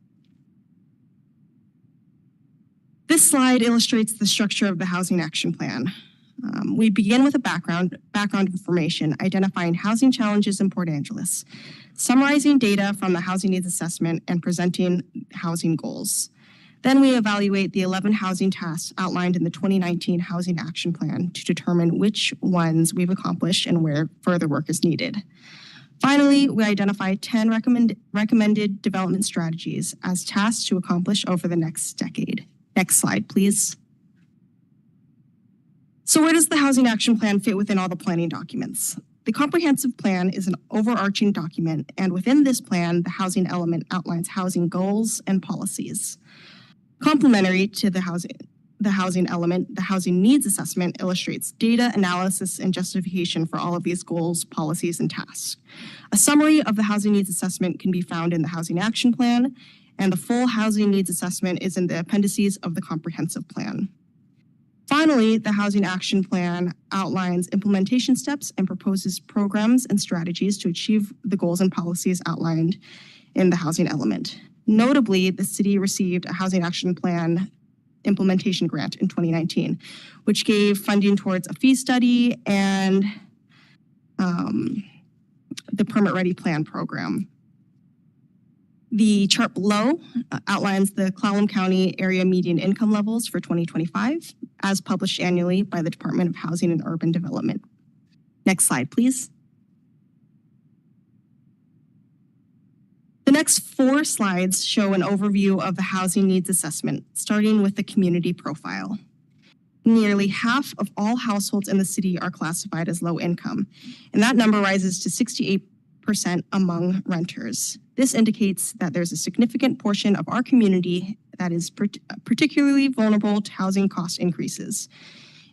This slide illustrates the structure of the Housing Action Plan. We begin with a background information, identifying housing challenges in Port Angeles, summarizing data from the housing needs assessment, and presenting housing goals. Then we evaluate the 11 housing tasks outlined in the 2019 Housing Action Plan to determine which ones we've accomplished and where further work is needed. Finally, we identify 10 recommended development strategies as tasks to accomplish over the next decade. Next slide, please. So where does the Housing Action Plan fit within all the planning documents? The comprehensive plan is an overarching document, and within this plan, the housing element outlines housing goals and policies. Complementary to the housing element, the housing needs assessment illustrates data analysis and justification for all of these goals, policies, and tasks. A summary of the housing needs assessment can be found in the Housing Action Plan, and the full housing needs assessment is in the appendices of the comprehensive plan. Finally, the Housing Action Plan outlines implementation steps and proposes programs and strategies to achieve the goals and policies outlined in the housing element. Notably, the city received a Housing Action Plan implementation grant in 2019, which gave funding towards a fee study and the Permit Ready Plan program. The chart below outlines the Clallam County area median income levels for 2025, as published annually by the Department of Housing and Urban Development. Next slide, please. The next 4 slides show an overview of the housing needs assessment, starting with the community profile. Nearly half of all households in the city are classified as low income, and that number rises to 68% among renters. This indicates that there's a significant portion of our community that is particularly vulnerable to housing cost increases.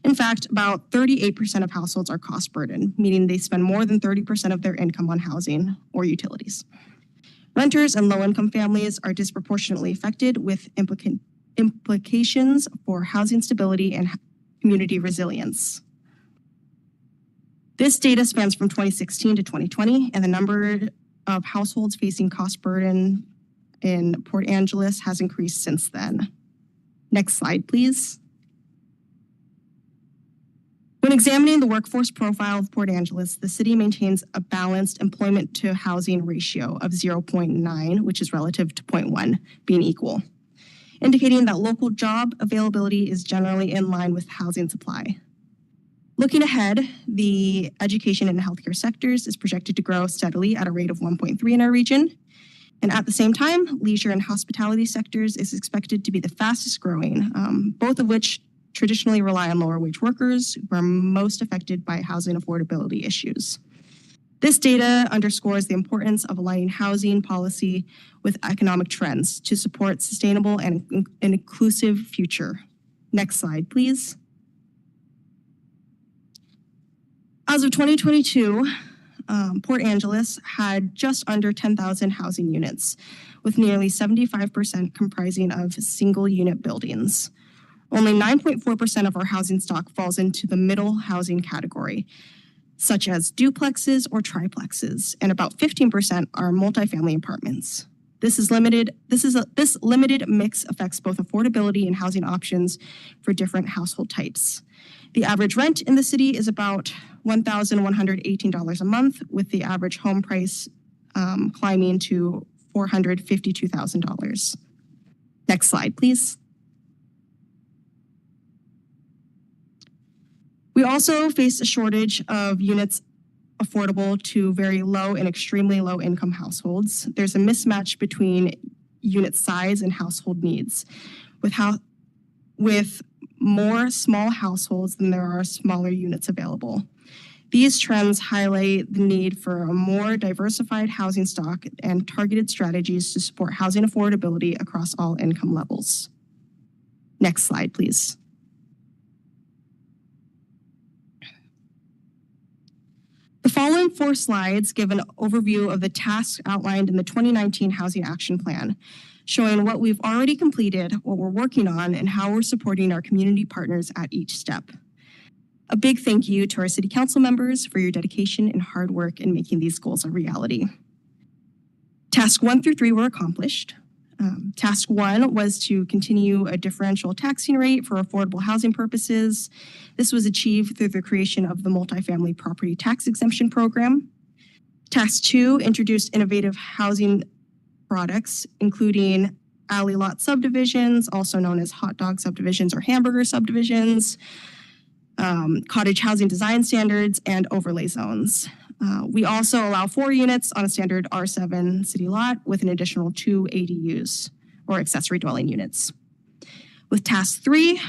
In fact, about 38% of households are cost burdened, meaning they spend more than 30% of their income on housing or utilities. Renters and low-income families are disproportionately affected, with implications for housing stability and community resilience. This data spans from 2016 to 2020, and the number of households facing cost burden in Port Angeles has increased since then. Next slide, please. When examining the workforce profile of Port Angeles, the city maintains a balanced employment to housing ratio of 0.9, which is relative to 0.1 being equal, indicating that local job availability is generally in line with housing supply. Looking ahead, the education and healthcare sectors is projected to grow steadily at a rate of 1.3 in our region. And at the same time, leisure and hospitality sectors is expected to be the fastest growing, both of which traditionally rely on lower wage workers who are most affected by housing affordability issues. This data underscores the importance of aligning housing policy with economic trends to support sustainable and an inclusive future. Next slide, please. As of 2022, Port Angeles had just under 10,000 housing units, with nearly 75% comprising of single unit buildings. Only 9.4% of our housing stock falls into the middle housing category, such as duplexes or triplexes, and about 15% are multifamily apartments. This limited mix affects both affordability and housing options for different household types. The average rent in the city is about $1,118 a month, with the average home price climbing to $452,000. Next slide, please. We also face a shortage of units affordable to very low and extremely low income households. There's a mismatch between unit size and household needs, with more small households than there are smaller units available. These trends highlight the need for a more diversified housing stock and targeted strategies to support housing affordability across all income levels. Next slide, please. The following 4 slides give an overview of the tasks outlined in the 2019 Housing Action Plan, showing what we've already completed, what we're working on, and how we're supporting our community partners at each step. A big thank you to our City Council members for your dedication and hard work in making these goals a reality. Task 1 through 3 were accomplished. Task 1 was to continue a differential taxing rate for affordable housing purposes. This was achieved through the creation of the Multifamily Property Tax Exemption Program. Task 2 introduced innovative housing products, including alley lot subdivisions, also known as hot dog subdivisions or hamburger subdivisions, cottage housing design standards, and overlay zones. We also allow 4 units on a standard R7 city lot with an additional 2 ADUs or accessory dwelling units. With task 3,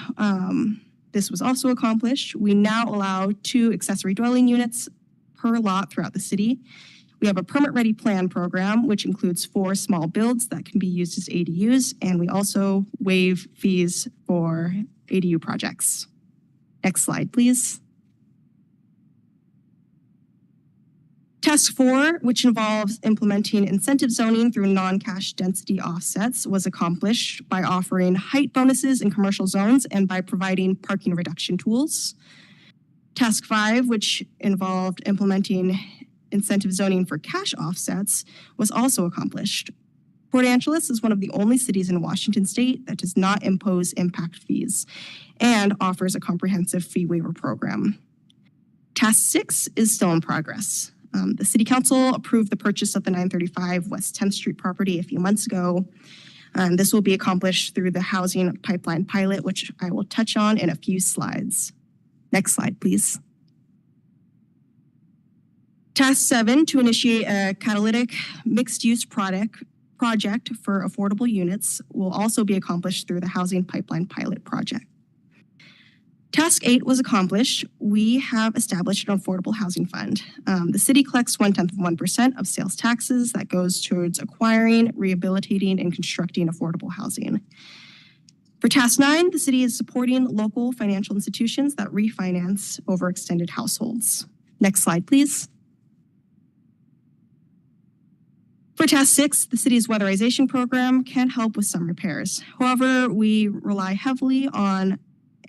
this was also accomplished. We now allow 2 accessory dwelling units per lot throughout the city. We have a permit-ready plan program, which includes 4 small builds that can be used as ADUs, and we also waive fees for ADU projects. Next slide, please. Task 4, which involves implementing incentive zoning through non-cash density offsets, was accomplished by offering height bonuses in commercial zones and by providing parking reduction tools. Task 5, which involved implementing incentive zoning for cash offsets, was also accomplished. Port Angeles is one of the only cities in Washington state that does not impose impact fees and offers a comprehensive fee waiver program. Task 6 is still in progress. The City Council approved the purchase of the 935 West 10th Street property a few months ago. This will be accomplished through the housing pipeline pilot, which I will touch on in a few slides. Next slide, please. Task 7, to initiate a catalytic mixed-use project for affordable units, will also be accomplished through the housing pipeline pilot project. Task 8 was accomplished. We have established an affordable housing fund. The city collects 0.1% of sales taxes that goes towards acquiring, rehabilitating, and constructing affordable housing. For task 9, the city is supporting local financial institutions that refinance overextended households. Next slide, please. For task 6, the city's weatherization program can help with some repairs. However, we rely heavily on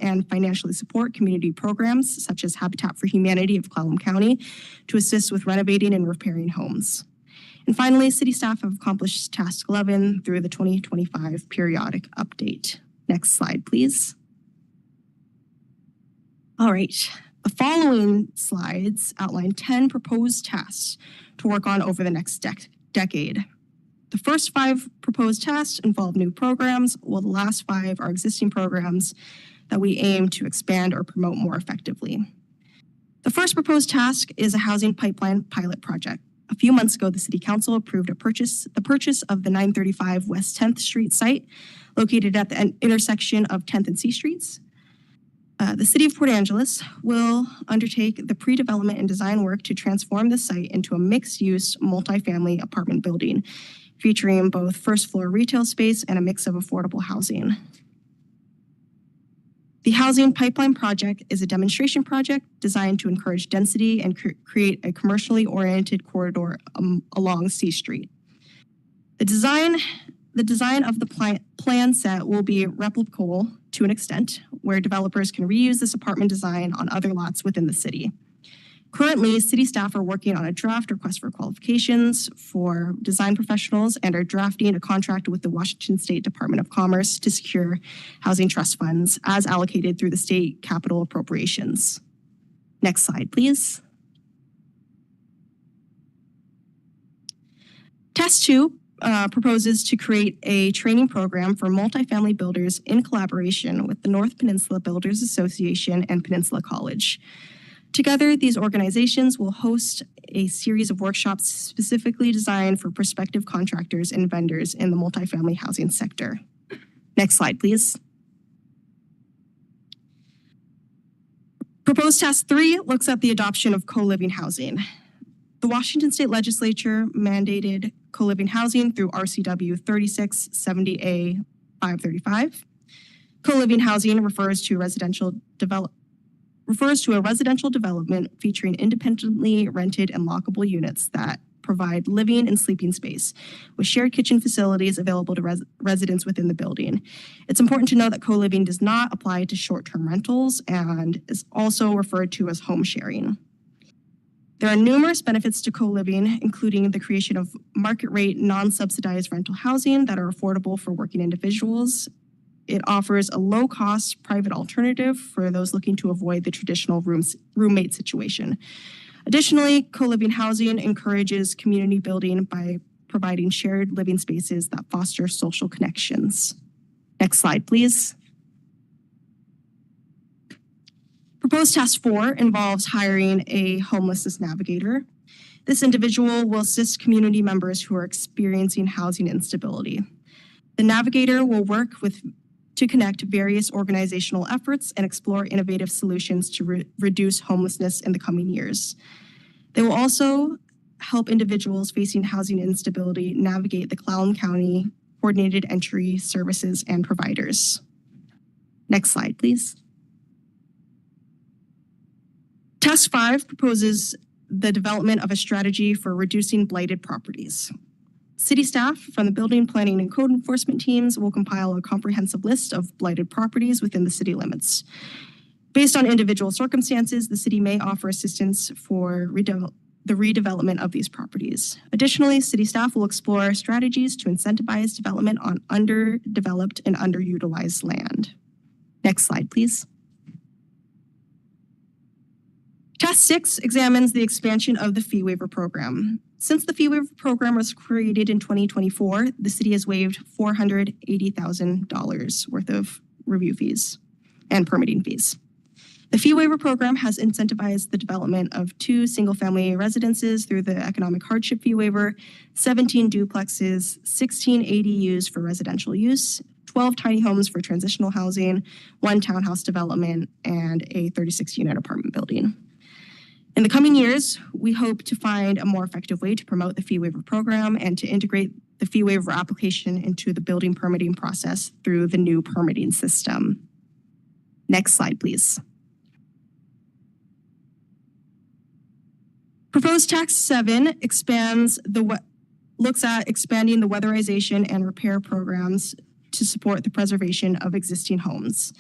and financially support community programs such as Habitat for Humanity of Clallam County to assist with renovating and repairing homes. And finally, city staff have accomplished task 11 through the 2025 periodic update. Next slide, please. All right, the following slides outline 10 proposed tasks to work on over the next decade. The first 5 proposed tasks involve new programs, while the last 5 are existing programs that we aim to expand or promote more effectively. The first proposed task is a housing pipeline pilot project. A few months ago, the City Council approved the purchase of the 935 West 10th Street site located at the intersection of 10th and C Streets. The City of Port Angeles will undertake the pre-development and design work to transform the site into a mixed-use multifamily apartment building, featuring both first-floor retail space and a mix of affordable housing. The housing pipeline project is a demonstration project designed to encourage density and create a commercially oriented corridor along C Street. The design of the plan set will be replicable to an extent, where developers can reuse this apartment design on other lots within the city. Currently, city staff are working on a draft request for qualifications for design professionals and are drafting a contract with the Washington State Department of Commerce to secure housing trust funds as allocated through the state capital appropriations. Next slide, please. Task 2 proposes to create a training program for multifamily builders in collaboration with the North Peninsula Builders Association and Peninsula College. Together, these organizations will host a series of workshops specifically designed for prospective contractors and vendors in the multifamily housing sector. Next slide, please. Proposed Task 3 looks at the adoption of co-living housing. The Washington State Legislature mandated co-living housing through RCW 3670A 535. Co-living housing refers to residential refers to a residential development featuring independently rented and lockable units that provide living and sleeping space with shared kitchen facilities available to residents within the building. It's important to note that co-living does not apply to short-term rentals and is also referred to as home sharing. There are numerous benefits to co-living, including the creation of market rate, non-subsidized rental housing that are affordable for working individuals. It offers a low-cost private alternative for those looking to avoid the traditional roommate situation. Additionally, co-living housing encourages community building by providing shared living spaces that foster social connections. Next slide, please. Proposed Task 4 involves hiring a homelessness navigator. This individual will assist community members who are experiencing housing instability. The navigator will work to connect various organizational efforts and explore innovative solutions to reduce homelessness in the coming years. They will also help individuals facing housing instability navigate the Clallam County coordinated entry services and providers. Next slide, please. Task 5 proposes the development of a strategy for reducing blighted properties. City staff from the building, planning, and code enforcement teams will compile a comprehensive list of blighted properties within the city limits. Based on individual circumstances, the city may offer assistance for the redevelopment of these properties. Additionally, city staff will explore strategies to incentivize development on underdeveloped and underutilized land. Next slide, please. Task 6 examines the expansion of the fee waiver program. Since the fee waiver program was created in 2024, the city has waived $480,000 worth of review fees and permitting fees. The fee waiver program has incentivized the development of 2 single-family residences through the economic hardship fee waiver, 17 duplexes, 16 ADUs for residential use, 12 tiny homes for transitional housing, 1 townhouse development, and a 36-unit apartment building. In the coming years, we hope to find a more effective way to promote the fee waiver program and to integrate the fee waiver application into the building permitting process through the new permitting system. Next slide, please. Proposed Task 7 looks at expanding the weatherization and repair programs to support the preservation of existing homes.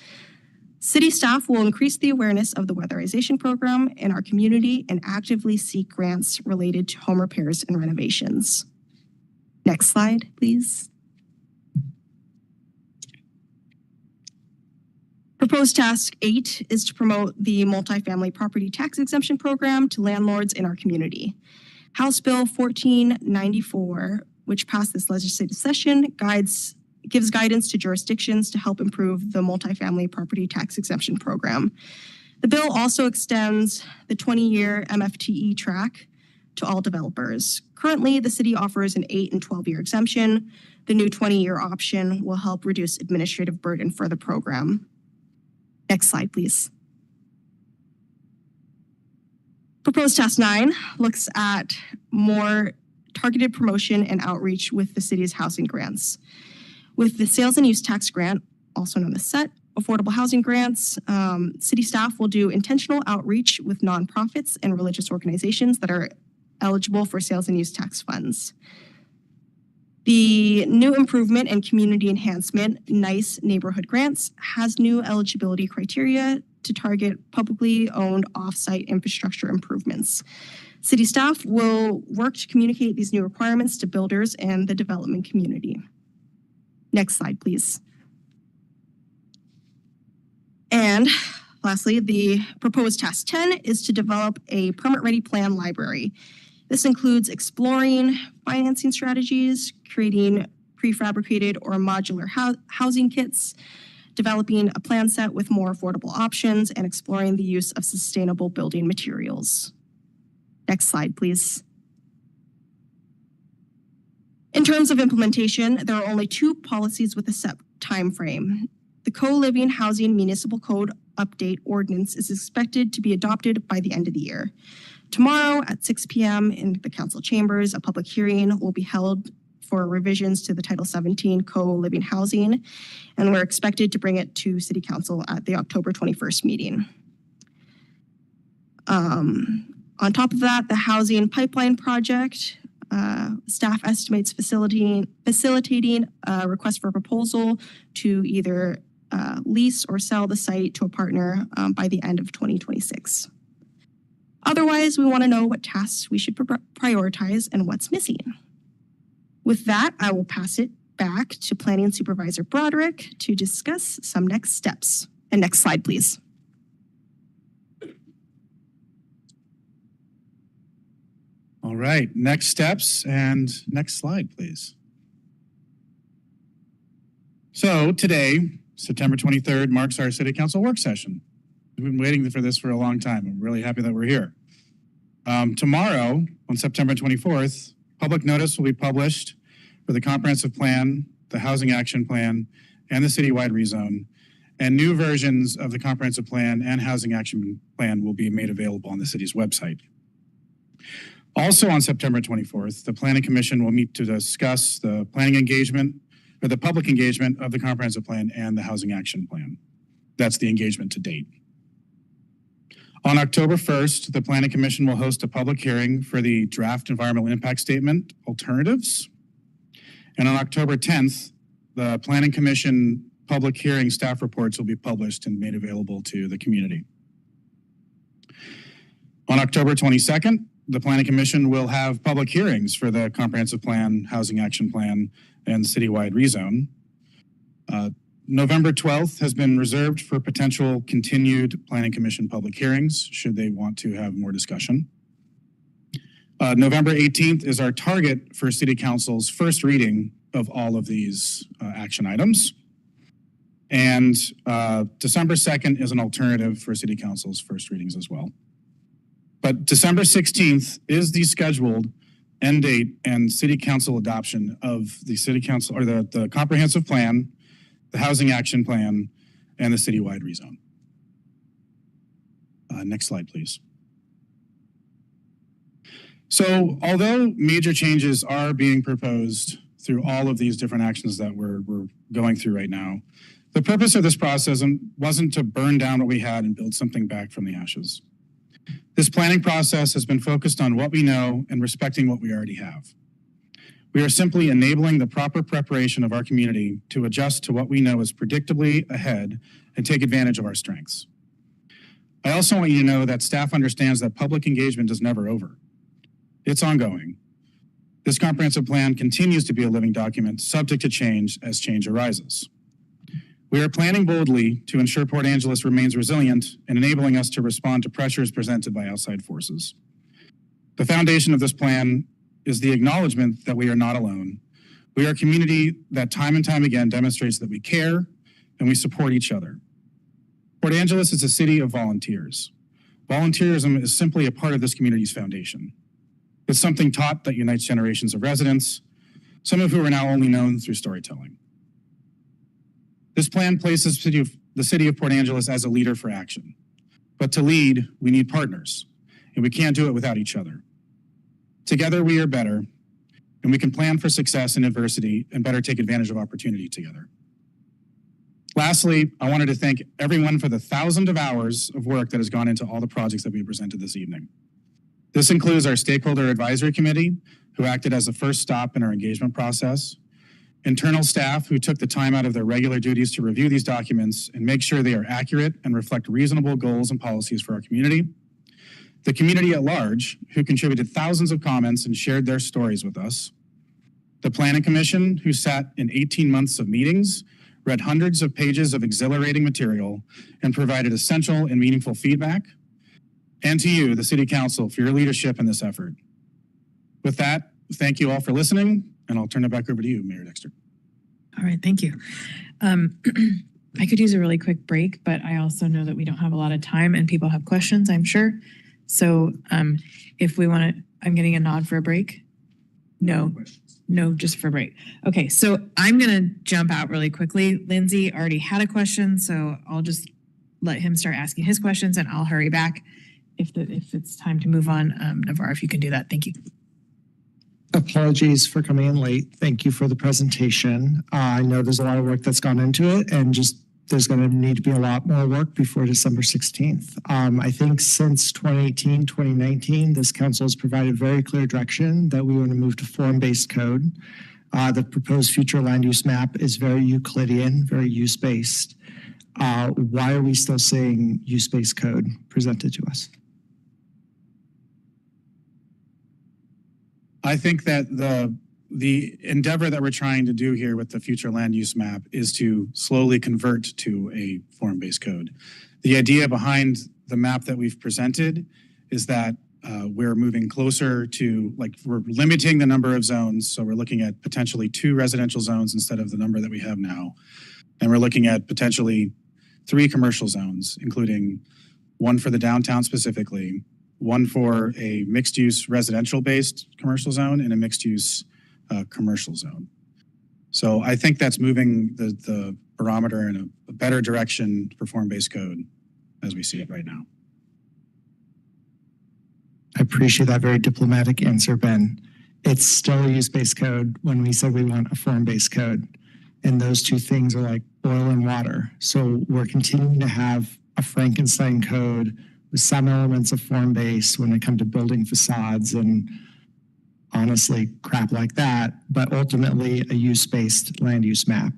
City staff will increase the awareness of the weatherization program in our community and actively seek grants related to home repairs and renovations. Next slide, please. Proposed Task 8 is to promote the multifamily property tax exemption program to landlords in our community. House Bill 1494, which passed this legislative session, gives guidance to jurisdictions to help improve the multifamily property tax exemption program. The bill also extends the 20-year MFTE track to all developers. Currently, the city offers an 8 and 12-year exemption. The new 20-year option will help reduce administrative burden for the program. Next slide, please. Proposed Task 9 looks at more targeted promotion and outreach with the city's housing grants. With the Sales and Use Tax Grant, also known as SET, affordable housing grants, city staff will do intentional outreach with nonprofits and religious organizations that are eligible for sales and use tax funds. The new improvement and community enhancement, NICE neighborhood grants, has new eligibility criteria to target publicly owned off-site infrastructure improvements. City staff will work to communicate these new requirements to builders and the development community. Next slide, please. And lastly, the proposed Task 10 is to develop a permit-ready plan library. This includes exploring financing strategies, creating prefabricated or modular housing kits, developing a plan set with more affordable options, and exploring the use of sustainable building materials. Next slide, please. In terms of implementation, there are only 2 policies with a set time frame. The Co-Living Housing Municipal Code Update Ordinance is expected to be adopted by the end of the year. Tomorrow at 6 p.m. in the council chambers, a public hearing will be held for revisions to the Title 17 Co-Living Housing, and we're expected to bring it to City Council at the October 21st meeting. On top of that, the housing pipeline project, staff estimates facilitating a request for proposal to either lease or sell the site to a partner by the end of 2026. Otherwise, we want to know what tasks we should prioritize and what's missing. With that, I will pass it back to Planning Supervisor Broderick to discuss some next steps. And next slide, please. All right, next steps and next slide, please. So today, September 23rd, marks our City Council work session. We've been waiting for this for a long time. I'm really happy that we're here. Tomorrow, on September 24th, public notice will be published for the comprehensive plan, the housing action plan, and the citywide rezone. And new versions of the comprehensive plan and housing action plan will be made available on the city's website. Also on September 24th, the Planning Commission will meet to discuss the planning engagement or the public engagement of the comprehensive plan and the housing action plan. That's the engagement to date. On October 1st, the Planning Commission will host a public hearing for the draft environmental impact statement alternatives. And on October 10th, the Planning Commission public hearing staff reports will be published and made available to the community. On October 22nd, the Planning Commission will have public hearings for the comprehensive plan, housing action plan, and citywide rezone. November 12th has been reserved for potential continued Planning Commission public hearings, should they want to have more discussion. November 18th is our target for City Council's first reading of all of these action items. And December 2nd is an alternative for City Council's first readings as well. But December 16th is the scheduled end date and City Council adoption of the City Council or the comprehensive plan, the housing action plan, and the citywide rezone. Next slide, please. So although major changes are being proposed through all of these different actions that we're going through right now, the purpose of this process wasn't to burn down what we had and build something back from the ashes. This planning process has been focused on what we know and respecting what we already have. We are simply enabling the proper preparation of our community to adjust to what we know is predictably ahead and take advantage of our strengths. I also want you to know that staff understands that public engagement is never over. It's ongoing. This comprehensive plan continues to be a living document subject to change as change arises. We are planning boldly to ensure Port Angeles remains resilient and enabling us to respond to pressures presented by outside forces. The foundation of this plan is the acknowledgement that we are not alone. We are a community that time and time again demonstrates that we care and we support each other. Port Angeles is a city of volunteers. Volunteerism is simply a part of this community's foundation. It's something taught that unites generations of residents, some of who are now only known through storytelling. This plan places the city of Port Angeles as a leader for action. But to lead, we need partners, and we can't do it without each other. Together, we are better, and we can plan for success in adversity and better take advantage of opportunity together. Lastly, I wanted to thank everyone for the thousands of hours of work that has gone into all the projects that we presented this evening. This includes our Stakeholder Advisory Committee, who acted as the first stop in our engagement process, internal staff who took the time out of their regular duties to review these documents and make sure they are accurate and reflect reasonable goals and policies for our community, the community at large, who contributed thousands of comments and shared their stories with us, the Planning Commission, who sat in 18 months of meetings, read hundreds of pages of exhilarating material, and provided essential and meaningful feedback, and to you, the City Council, for your leadership in this effort. With that, thank you all for listening, and I'll turn it back over to you, Mayor Dexter. All right, thank you. I could use a really quick break, but I also know that we don't have a lot of time and people have questions, I'm sure. So if we want to, I'm getting a nod for a break. No, just for a break. Okay, so I'm going to jump out really quickly. Lindsay already had a question, so I'll just let him start asking his questions and I'll hurry back if it's time to move on. Navarre, if you can do that, thank you. Apologies for coming in late. Thank you for the presentation. I know there's a lot of work that's gone into it, and just there's going to need to be a lot more work before December 16th. I think since 2018, 2019, this council has provided very clear direction that we want to move to form-based code. The proposed future land use map is very Euclidean, very use-based. Why are we still seeing use-based code presented to us? I think that the endeavor that we're trying to do here with the future land use map is to slowly convert to a form-based code. The idea behind the map that we've presented is that we're moving closer to, like, we're limiting the number of zones. So we're looking at potentially 2 residential zones instead of the number that we have now. And we're looking at potentially 3 commercial zones, including 1 for the downtown specifically, 1 for a mixed-use residential-based commercial zone, and a mixed-use commercial zone. So I think that's moving the barometer in a better direction for form-based code as we see it right now. I appreciate that very diplomatic answer, Ben. It's still a use-based code when we said we want a form-based code. And those two things are like oil and water. So we're continuing to have a Frankenstein code with some elements of form-based when it comes to building facades and honestly crap like that, but ultimately a use-based land use map.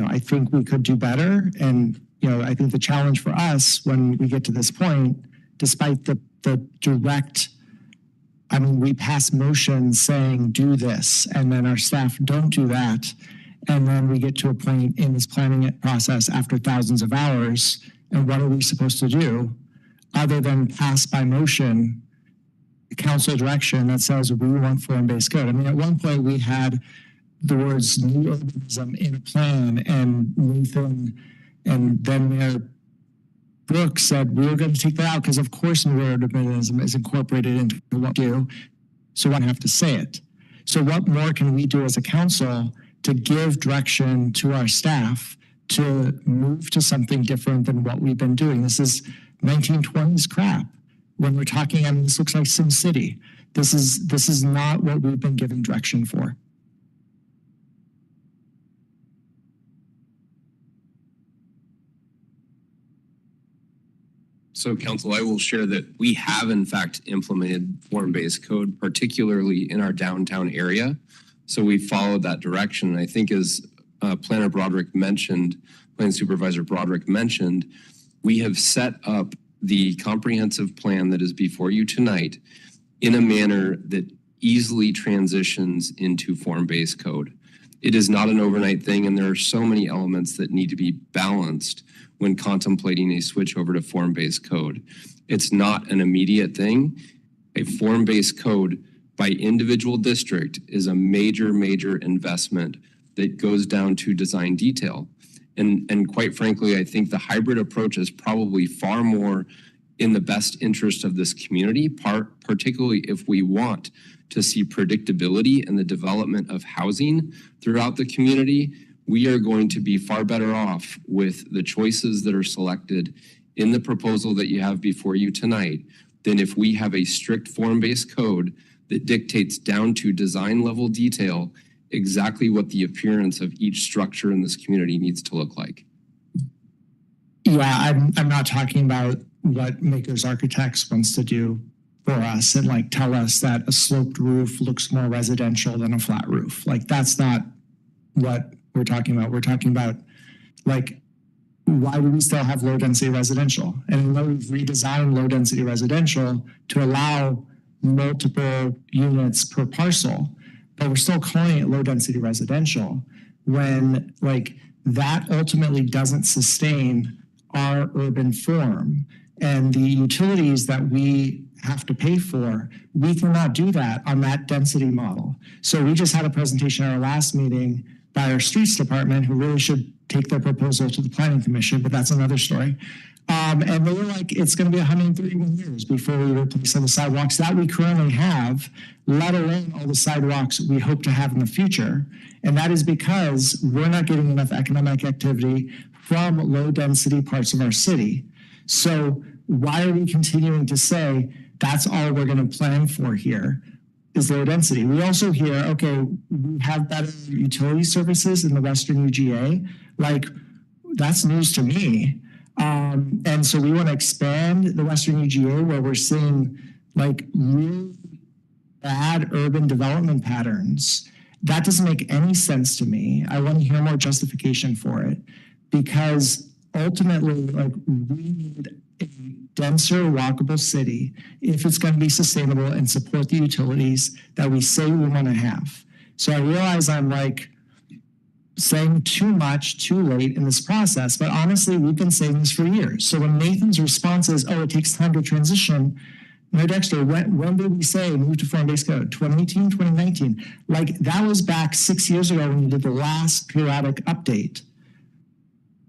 I think we could do better. And, I think the challenge for us when we get to this point, despite the direct, we pass motions saying do this, and then our staff don't do that. And then we get to a point in this planning process after thousands of hours. And what are we supposed to do other than pass by motion council direction that says we want form-based code? At one point we had the words new urbanism in a plan, and Nathan and then Mayor Brooks said we were going to take that out because of course new urbanism is incorporated into what we do. So I have to say it. So what more can we do as a council to give direction to our staff to move to something different than what we've been doing? This is 1920s crap. When we're talking, this looks like Sim City. This is not what we've been given direction for. So, Council, I will share that we have, in fact, implemented form-based code, particularly in our downtown area. So we followed that direction. And I think as Planner Broderick mentioned, Plan Supervisor Broderick mentioned, we have set up the comprehensive plan that is before you tonight in a manner that easily transitions into form-based code. It is not an overnight thing, and there are so many elements that need to be balanced when contemplating a switch over to form-based code. It's not an immediate thing. A form-based code by individual district is a major, major investment that goes down to design detail. And quite frankly, I think the hybrid approach is probably far more in the best interest of this community, particularly if we want to see predictability in the development of housing throughout the community. We are going to be far better off with the choices that are selected in the proposal that you have before you tonight than if we have a strict form-based code that dictates down to design level detail exactly what the appearance of each structure in this community needs to look like. Yeah, I'm not talking about what Makers Architects wants to do for us and tell us that a sloped roof looks more residential than a flat roof. That's not what we're talking about. We're talking about why do we still have low density residential? And we've redesigned low density residential to allow multiple units per parcel, but we're still calling it low density residential when that ultimately doesn't sustain our urban form. And the utilities that we have to pay for, we cannot do that on that density model. So we just had a presentation at our last meeting by our streets department, who really should take their proposal to the planning commission, but that's another story. And they were it's going to be 131 years before we replace all the sidewalks that we currently have, let alone all the sidewalks we hope to have in the future. And that is because we're not getting enough economic activity from low density parts of our city. So why are we continuing to say that's all we're going to plan for here is low density. We also hear, okay, we have better utility services in the Western UGA. Like, that's news to me. And so we want to expand the Western UGA where we're seeing like really bad urban development patterns. That doesn't make any sense to me. I want to hear more justification for it, because ultimately, like, we need a denser, walkable city if it's going to be sustainable and support the utilities that we say we want to have. So I realize I'm like saying too much too late in this process, but honestly, we've been saying this for years. So when Nathan's response is, oh, it takes time to transition, no, Dexter, when did we say move to form-based code? 2018, 2019? Like, that was back 6 years ago when we did the last periodic update.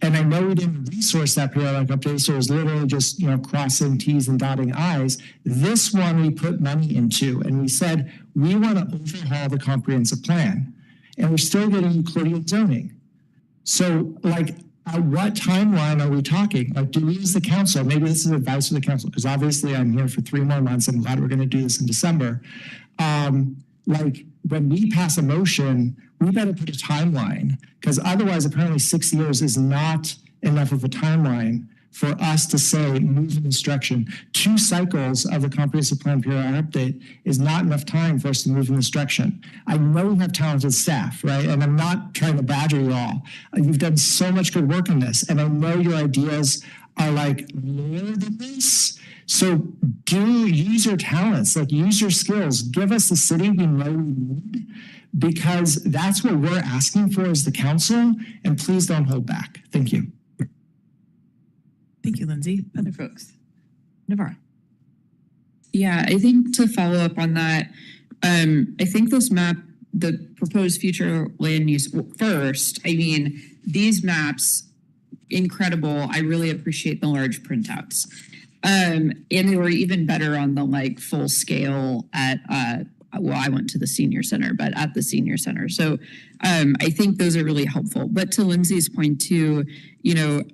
And I know we didn't resource that periodic update, so it was literally just, crossing T's and dotting I's. This one we put money into, and we said, we want to overhaul the comprehensive plan. And we're still getting Euclidean zoning. So, like, at what timeline are we talking? Like, do we as the council, maybe this is advice for the council, because obviously I'm here for 3 more months. I'm glad we're going to do this in December. Like, when we pass a motion, we better put a timeline, because otherwise, apparently 6 years is not enough of a timeline for us to say move in this direction. 2 cycles of the comprehensive plan periodic update is not enough time for us to move in this direction. I know we have talented staff, right? And I'm not trying to badger you all. You've done so much good work on this, and I know your ideas are like more than this. So use your talents, like use your skills. Give us the city we know we need, because that's what we're asking for as the council, and please don't hold back. Thank you. Thank you, Lindsay. Other folks? Navarra. Yeah, I think to follow up on that, I think this map, the proposed future land use, first, I mean, these maps, incredible. I really appreciate the large printouts. And they were even better on the like full scale at, well, I went to the senior center, but at the senior center. So I think those are really helpful. But to Lindsay's point too,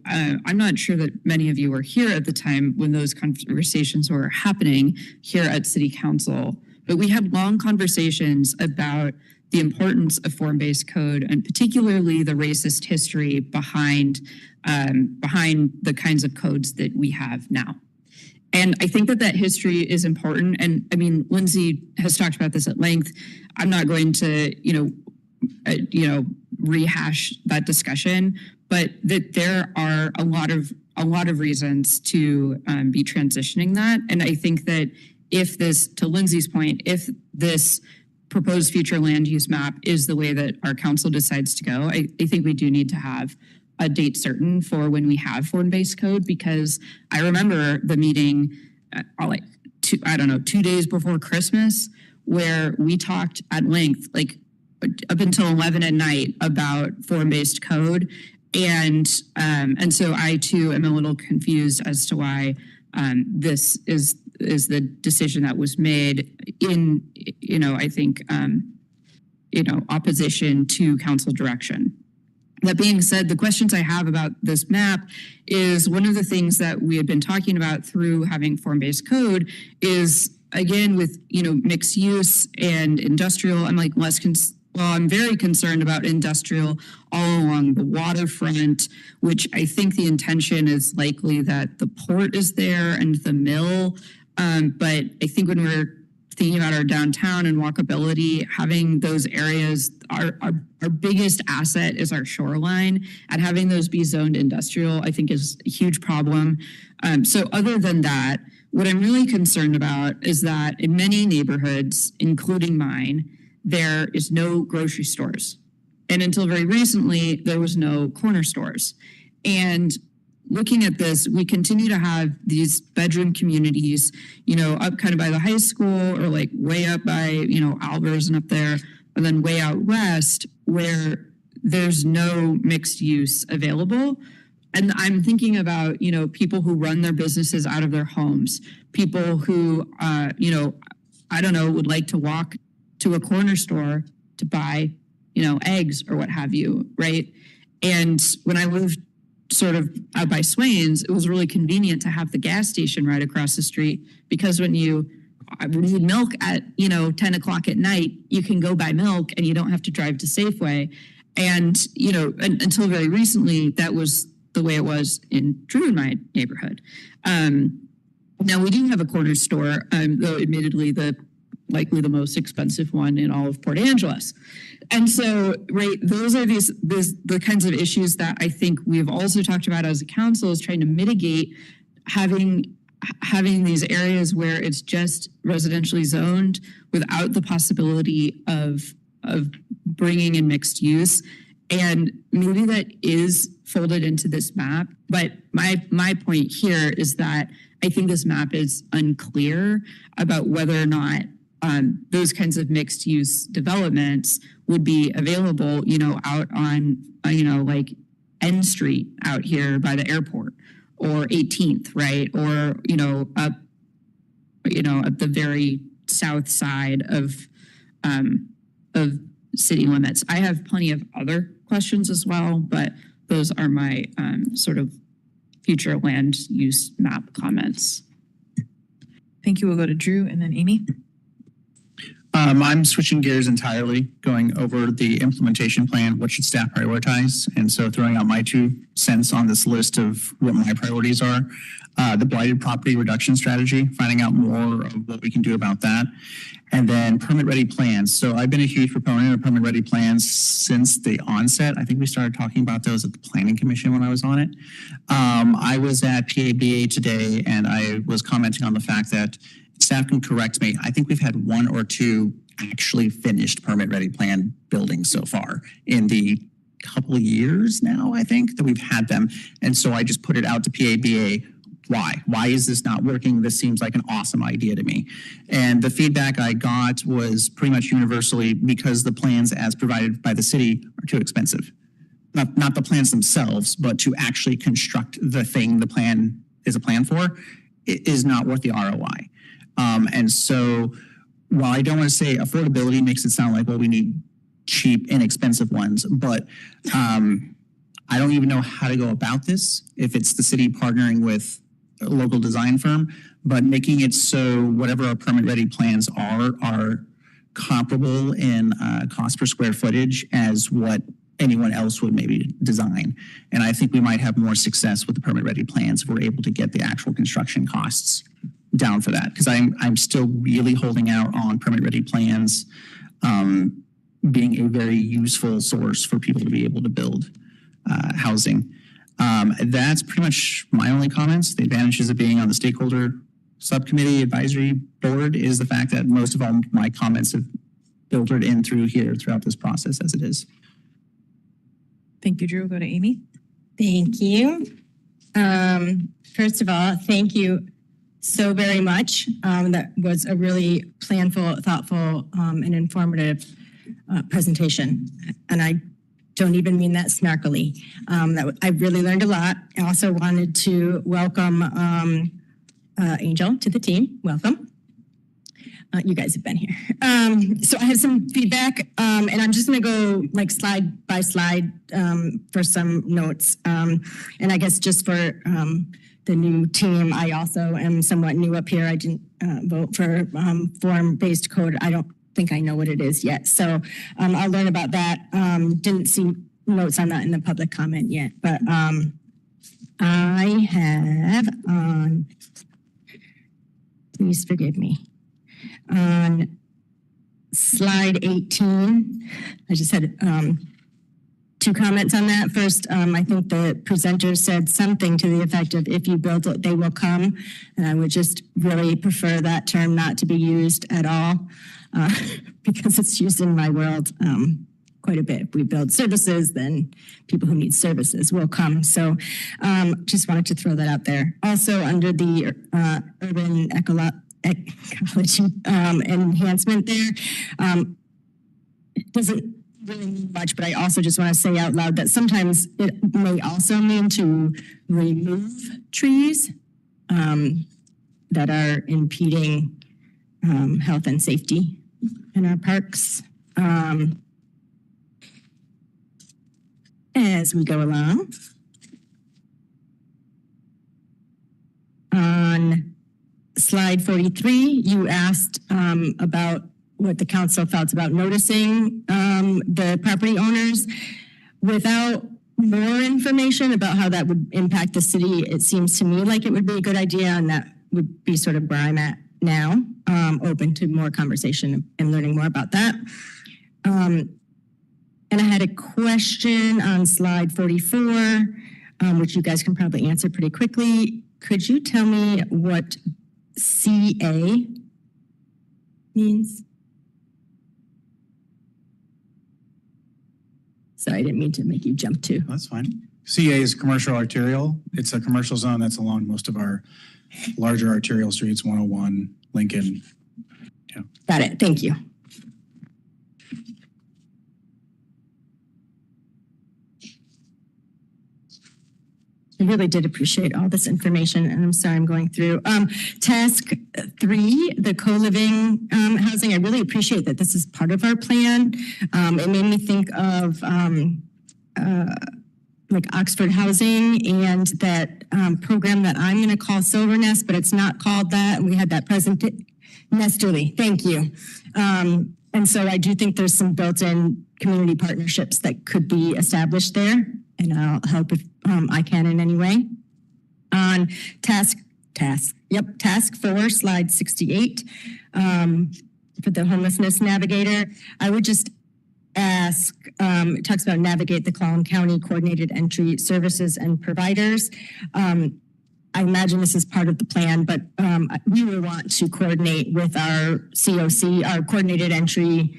I'm not sure that many of you were here at the time when those conversations were happening here at City Council, but we had long conversations about the importance of form-based code, and particularly the racist history behind the kinds of codes that we have now. And I think that history is important. And I mean, Lindsay has talked about this at length. I'm not going to, rehash that discussion, but that there are a lot of reasons to be transitioning that. And I think that to Lindsay's point, if this proposed future land use map is the way that our council decides to go, I think we do need to have a date certain for when we have form-based code, because I remember the meeting, 2 days before Christmas, where we talked at length, like up until 11 at night, about form-based code. And so I too am a little confused as to why this is the decision that was made in, I think, opposition to council direction. That being said, the questions I have about this map is, one of the things that we had been talking about through having form-based code is, again, with, mixed use and industrial, I'm like I'm very concerned about industrial all along the waterfront, which I think the intention is likely that the port is there and the mill. But I think when we're thinking about our downtown and walkability, having those areas, our biggest asset is our shoreline, and having those be zoned industrial, I think, is a huge problem. So other than that, what I'm really concerned about is that in many neighborhoods, including mine, there is no grocery stores. And until very recently, there was no corner stores. And looking at this, we continue to have these bedroom communities, up kind of by the high school, or like way up by, Albers and up there, and then way out west, where there's no mixed use available. And I'm thinking about, people who run their businesses out of their homes, people who, would like to walk to a corner store to buy, eggs or what have you, right? And when I lived sort of out by Swains, it was really convenient to have the gas station right across the street, because when you I need milk at, 10 o'clock at night, you can go buy milk and you don't have to drive to Safeway. And, until very recently, that was the way it was in my neighborhood. Now we do have a corner store, though admittedly likely the most expensive one in all of Port Angeles. And so, right, those are the kinds of issues that I think we've also talked about as a council, is trying to mitigate having these areas where it's just residentially zoned without the possibility of bringing in mixed use. And maybe that is folded into this map. But my point here is that I think this map is unclear about whether or not those kinds of mixed use developments would be available, out on, like N Street out here by the airport, or 18th, right? Or, up, at the very south side of city limits. I have plenty of other questions as well, but those are my sort of future land use map comments. Thank you. We'll go to Drew and then Amy. I'm switching gears entirely, going over the implementation plan. What should staff prioritize? And so throwing out my 2 cents on this list of what my priorities are. The blighted property reduction strategy, finding out more of what we can do about that. And then permit ready plans. So I've been a huge proponent of permit ready plans since the onset. I think we started talking about those at the Planning Commission when I was on it. I was at PABA today and I was commenting on the fact that staff can correct me. I think we've had 1 or 2 actually finished permit ready plan buildings so far in the couple of years now, I think, that we've had them. And so I just put it out to PABA. Why? Why is this not working? This seems like an awesome idea to me. And the feedback I got was pretty much universally because the plans as provided by the city are too expensive. Not the plans themselves, but to actually construct the thing the plan is a plan for, it is not worth the ROI. And so while I don't want to say affordability makes it sound like, well, we need cheap, inexpensive ones, but I don't even know how to go about this, if it's the city partnering with a local design firm, but making it so whatever our permit ready plans are comparable in cost per square footage as what anyone else would maybe design. And I think we might have more success with the permit ready plans if we're able to get the actual construction costs down for that, because I'm still really holding out on permit ready plans being a very useful source for people to be able to build housing. That's pretty much my only comments. The advantages of being on the stakeholder subcommittee advisory board is the fact that most of all my comments have filtered in through here throughout this process as it is. Thank you, Drew. We'll go to Amy. Thank you. First of all, thank you so very much. That was a really planful, thoughtful, and informative presentation. And I don't even mean that snarkily. I really learned a lot. I also wanted to welcome Angel to the team. Welcome. You guys have been here. So I have some feedback, and I'm just going to go like slide by slide for some notes. And I guess just for the new team, I also am somewhat new up here. I didn't vote for form-based code. I don't think I know what it is yet. So I'll learn about that. Didn't see notes on that in the public comment yet, but I have on, please forgive me, on slide 18, I just had 2 comments on that. First, I think the presenter said something to the effect of, if you build it, they will come. And I would just really prefer that term not to be used at all because it's used in my world quite a bit. If we build services, then people who need services will come. So just wanted to throw that out there. Also, under the urban ecology enhancement there, it doesn't really mean much, but I also just want to say out loud that sometimes it may also mean to remove trees that are impeding health and safety in our parks. As we go along, on slide 43, you asked about what the council felt about noticing the property owners. Without more information about how that would impact the city, it seems to me like it would be a good idea, and that would be sort of where I'm at now, open to more conversation and learning more about that. And I had a question on slide 44, which you guys can probably answer pretty quickly. Could you tell me what CA means? Sorry, I didn't mean to make you jump too. That's fine. CA is commercial arterial. It's a commercial zone that's along most of our larger arterial streets, 101, Lincoln. Yeah. Got it. Thank you. I really did appreciate all this information, and I'm sorry I'm going through. Task 3, the co-living housing, I really appreciate that this is part of our plan. It made me think of like Oxford Housing and that program that I'm going to call Silver Nest, but it's not called that. And we had that Nesterly, thank you. And so I do think there's some built-in community partnerships that could be established there, and I'll help if I can in any way. On task 4, slide 68, for the homelessness navigator, I would just ask, it talks about navigate the Clallam County coordinated entry services and providers. I imagine this is part of the plan, but we will want to coordinate with our COC, our coordinated entry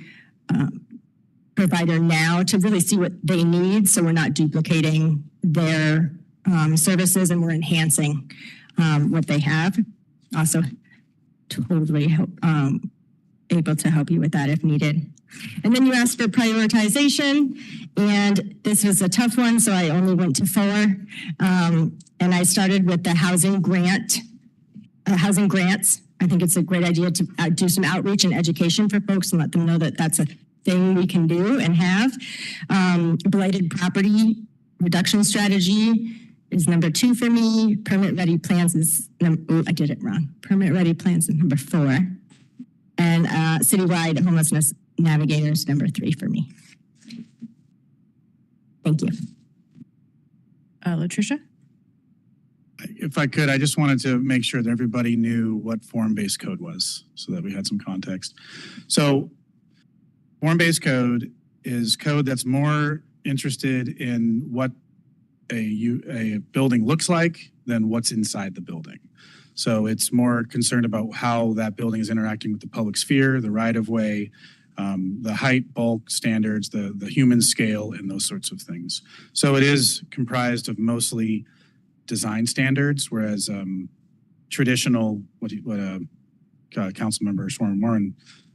provider now, to really see what they need, so we're not duplicating their services and we're enhancing what they have. Also, totally able to help you with that if needed. And then you asked for prioritization, and this was a tough one, so I only went to 4. And I started with the housing grants. I think it's a great idea to do some outreach and education for folks and let them know that that's a thing we can do and have. Blighted property reduction strategy is number 2 for me. Permit ready plans is I did it wrong. Permit ready plans is number 4. And citywide homelessness navigators, number 3 for me. Thank you. Latricia? If I could, I just wanted to make sure that everybody knew what form-based code was so that we had some context. So form-based code is code that's more interested in what a building looks like than what's inside the building. So it's more concerned about how that building is interacting with the public sphere, the right-of-way, the height, bulk standards, the human scale, and those sorts of things. So it is comprised of mostly design standards, whereas traditional, what council member Swarm Warren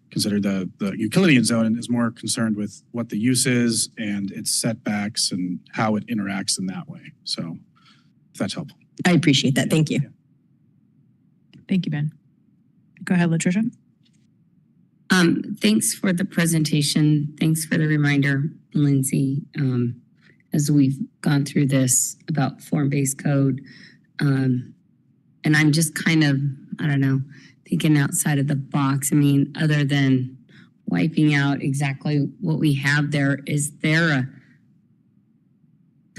considered the Euclidean zone is more concerned with what the use is and its setbacks and how it interacts in that way. So if that's helpful. I appreciate that. Thank you. Yeah. Thank you, Ben. Go ahead, Latricia. Thanks for the presentation. Thanks for the reminder, Lindsay, as we've gone through this about form-based code. And I'm just kind of, I don't know, thinking outside of the box. I mean, other than wiping out exactly what we have there, is there a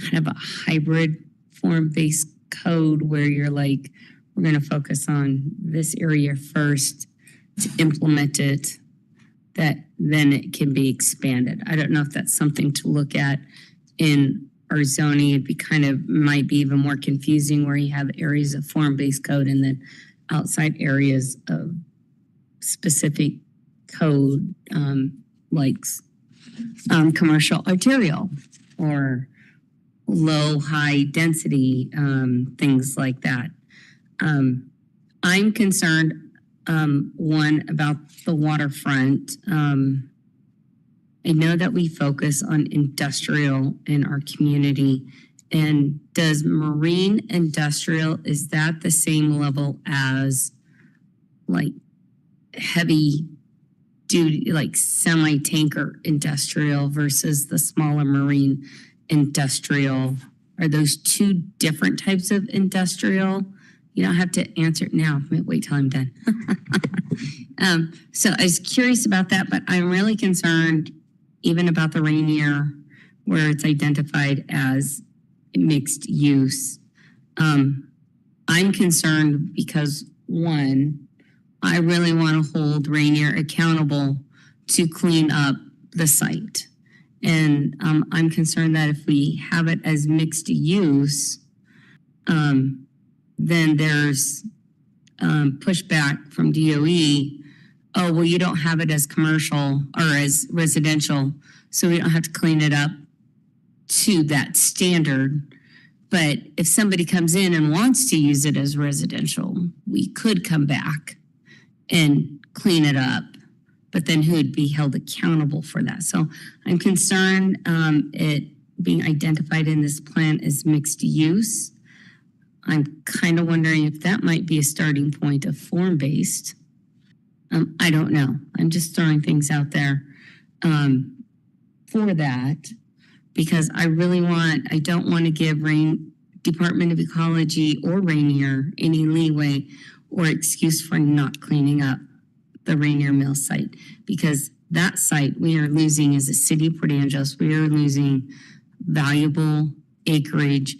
kind of a hybrid form-based code where you're like, we're going to focus on this area first to implement it, that then it can be expanded? I don't know if that's something to look at in our zoning. It'd be might be even more confusing where you have areas of form-based code and then outside areas of specific code, like commercial arterial or low, high density, things like that. I'm concerned, one, about the waterfront. I know that we focus on industrial in our community. And does marine industrial, is that the same level as like heavy duty, like semi-tanker industrial versus the smaller marine industrial? Are those two different types of industrial? You don't have to answer it now. Wait till I'm done. So I was curious about that, but I'm really concerned even about the Rainier where it's identified as mixed use. I'm concerned because one, I really want to hold Rainier accountable to clean up the site. And I'm concerned that if we have it as mixed use, then there's pushback from DOE. Oh, well, you don't have it as commercial or as residential, so we don't have to clean it up to that standard. But if somebody comes in and wants to use it as residential, we could come back and clean it up. But then who would be held accountable for that? So I'm concerned it being identified in this plan as mixed use. I'm kind of wondering if that might be a starting point of form-based. I don't know. I'm just throwing things out there for that because I don't want to give Department of Ecology or Rainier any leeway or excuse for not cleaning up the Rainier Mill site, because that site we are losing as a city of Port Angeles. We are losing valuable acreage,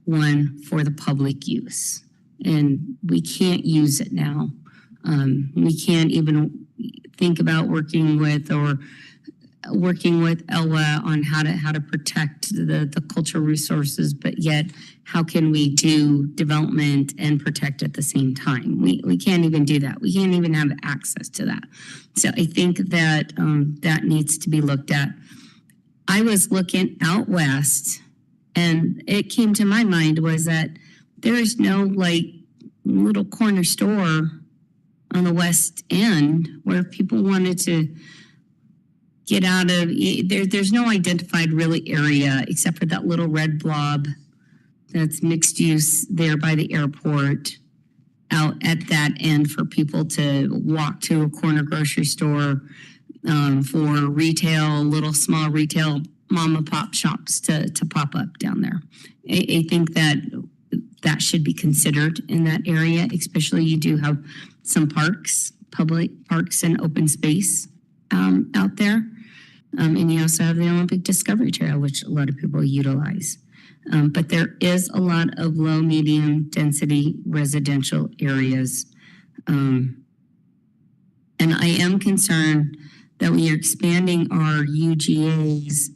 one for the public use, and we can't use it now. We can't even think about working with ELWA on how to protect the cultural resources, but yet how can we do development and protect at the same time? We can't even do that. We can't even have access to that. So I think that that needs to be looked at. I was looking out west, and it came to my mind was that there is no like little corner store on the west end where people wanted to get out of there's no identified really area except for that little red blob that's mixed use there by the airport out at that end for people to walk to a corner grocery store for retail, little small retail mom and pop shops to pop up down there. I think that should be considered in that area, especially you do have some parks, public parks and open space out there. And you also have the Olympic Discovery Trail, which a lot of people utilize. But there is a lot of low, medium density residential areas. And I am concerned that we are expanding our UGAs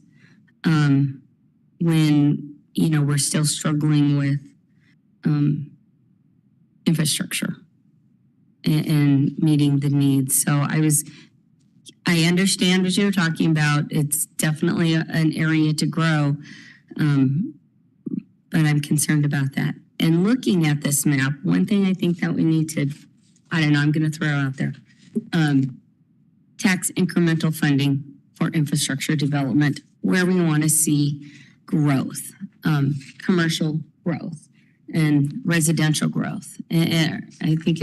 when, we're still struggling with infrastructure and meeting the needs. So I understand what you're talking about. It's definitely an area to grow, but I'm concerned about that. And looking at this map, one thing I think that we need to, I'm going to throw out there, tax incremental funding for infrastructure development, where we want to see growth, commercial growth and residential growth. And I think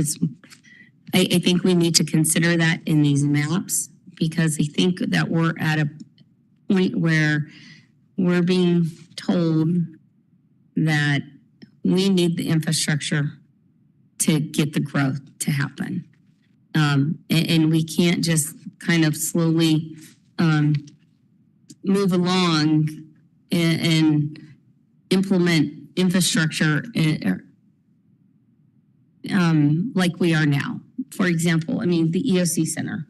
we need to consider that in these maps, because I think that we're at a point where we're being told that we need the infrastructure to get the growth to happen. And we can't just kind of slowly move along and implement infrastructure like we are now. For example, the EOC Center.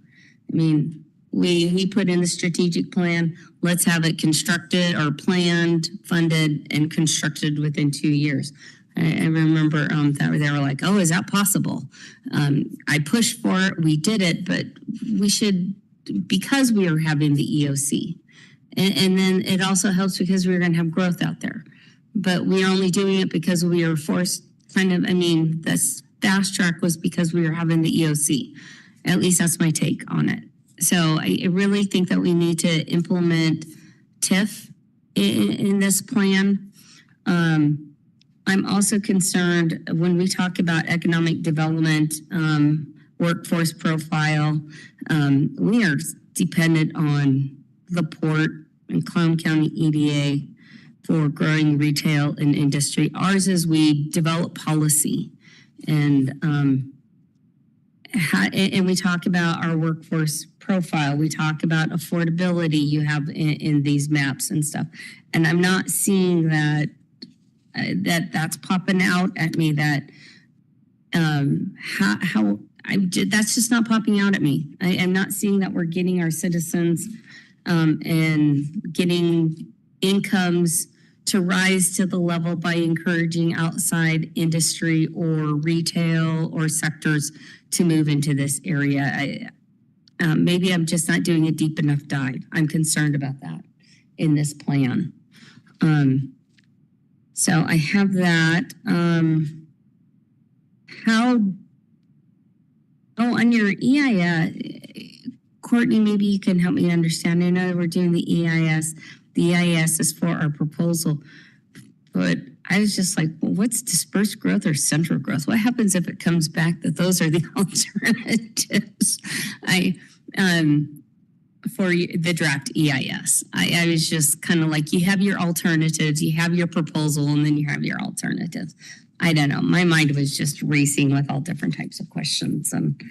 We put in the strategic plan, let's have it constructed or planned, funded, and constructed within 2 years. I remember that they were like, oh, is that possible? I pushed for it, we did it, but we should, because we are having the EOC. And then it also helps because we're going to have growth out there. But we are only doing it because we are forced the fast track was because we were having the EOC. At least that's my take on it. So I really think that we need to implement TIF in this plan. I'm also concerned when we talk about economic development, workforce profile, we are dependent on the port and Clown County EDA for growing retail and industry. Ours is we develop policy And and we talk about our workforce profile. We talk about affordability you have in these maps and stuff. And I'm not seeing that that's popping out at me. That that's just not popping out at me. I'm not seeing that we're getting our citizens and getting incomes to rise to the level by encouraging outside industry or retail or sectors to move into this area. Maybe I'm just not doing a deep enough dive. I'm concerned about that in this plan. So I have that. On your EIS, Courtney, maybe you can help me understand. I know we're doing the EIS. The EIS is for our proposal, but I was just like, well, what's dispersed growth or central growth? What happens if it comes back that those are the alternatives? For the draft EIS, I was just kind of like, you have your alternatives, you have your proposal, and then you have your alternatives. I don't know. My mind was just racing with all different types of questions. And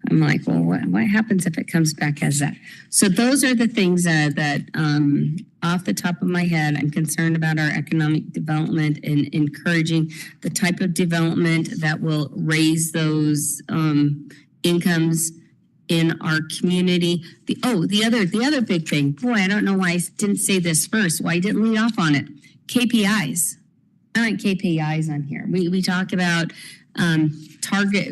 I'm like, well, what happens if it comes back as that? So those are the things that off the top of my head, I'm concerned about our economic development and encouraging the type of development that will raise those incomes in our community. The other big thing, boy, I don't know why I didn't say this first, why I didn't lead off on it. KPIs. I like KPIs on here. We talk about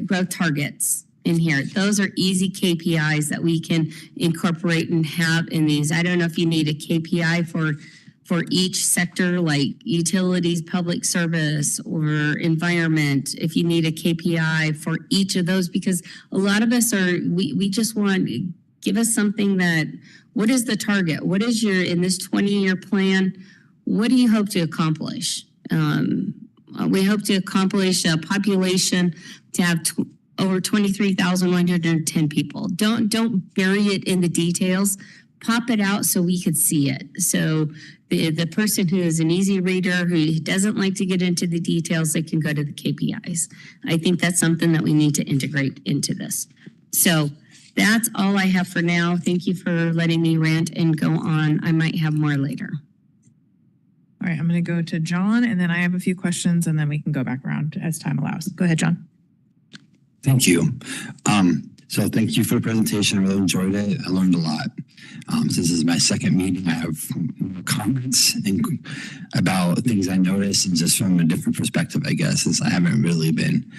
growth targets in here. Those are easy KPIs that we can incorporate and have in these. I don't know if you need a KPI for each sector, like utilities, public service, or environment. If you need a KPI for each of those, because a lot of us we just want, give us something that, what is the target? What is in this 20-year plan, what do you hope to accomplish? We hope to accomplish a population to have over 23,110 people. Don't bury it in the details. Pop it out so we could see it. So the person who is an easy reader, who doesn't like to get into the details, they can go to the KPIs. I think that's something that we need to integrate into this. So that's all I have for now. Thank you for letting me rant and go on. I might have more later. All right, I'm going to go to John, and then I have a few questions, and then we can go back around as time allows. Go ahead, John. Thank you. So thank you for the presentation. I really enjoyed it. I learned a lot. Since this is my second meeting, I have comments about things I noticed, and just from a different perspective, I guess, since I haven't really been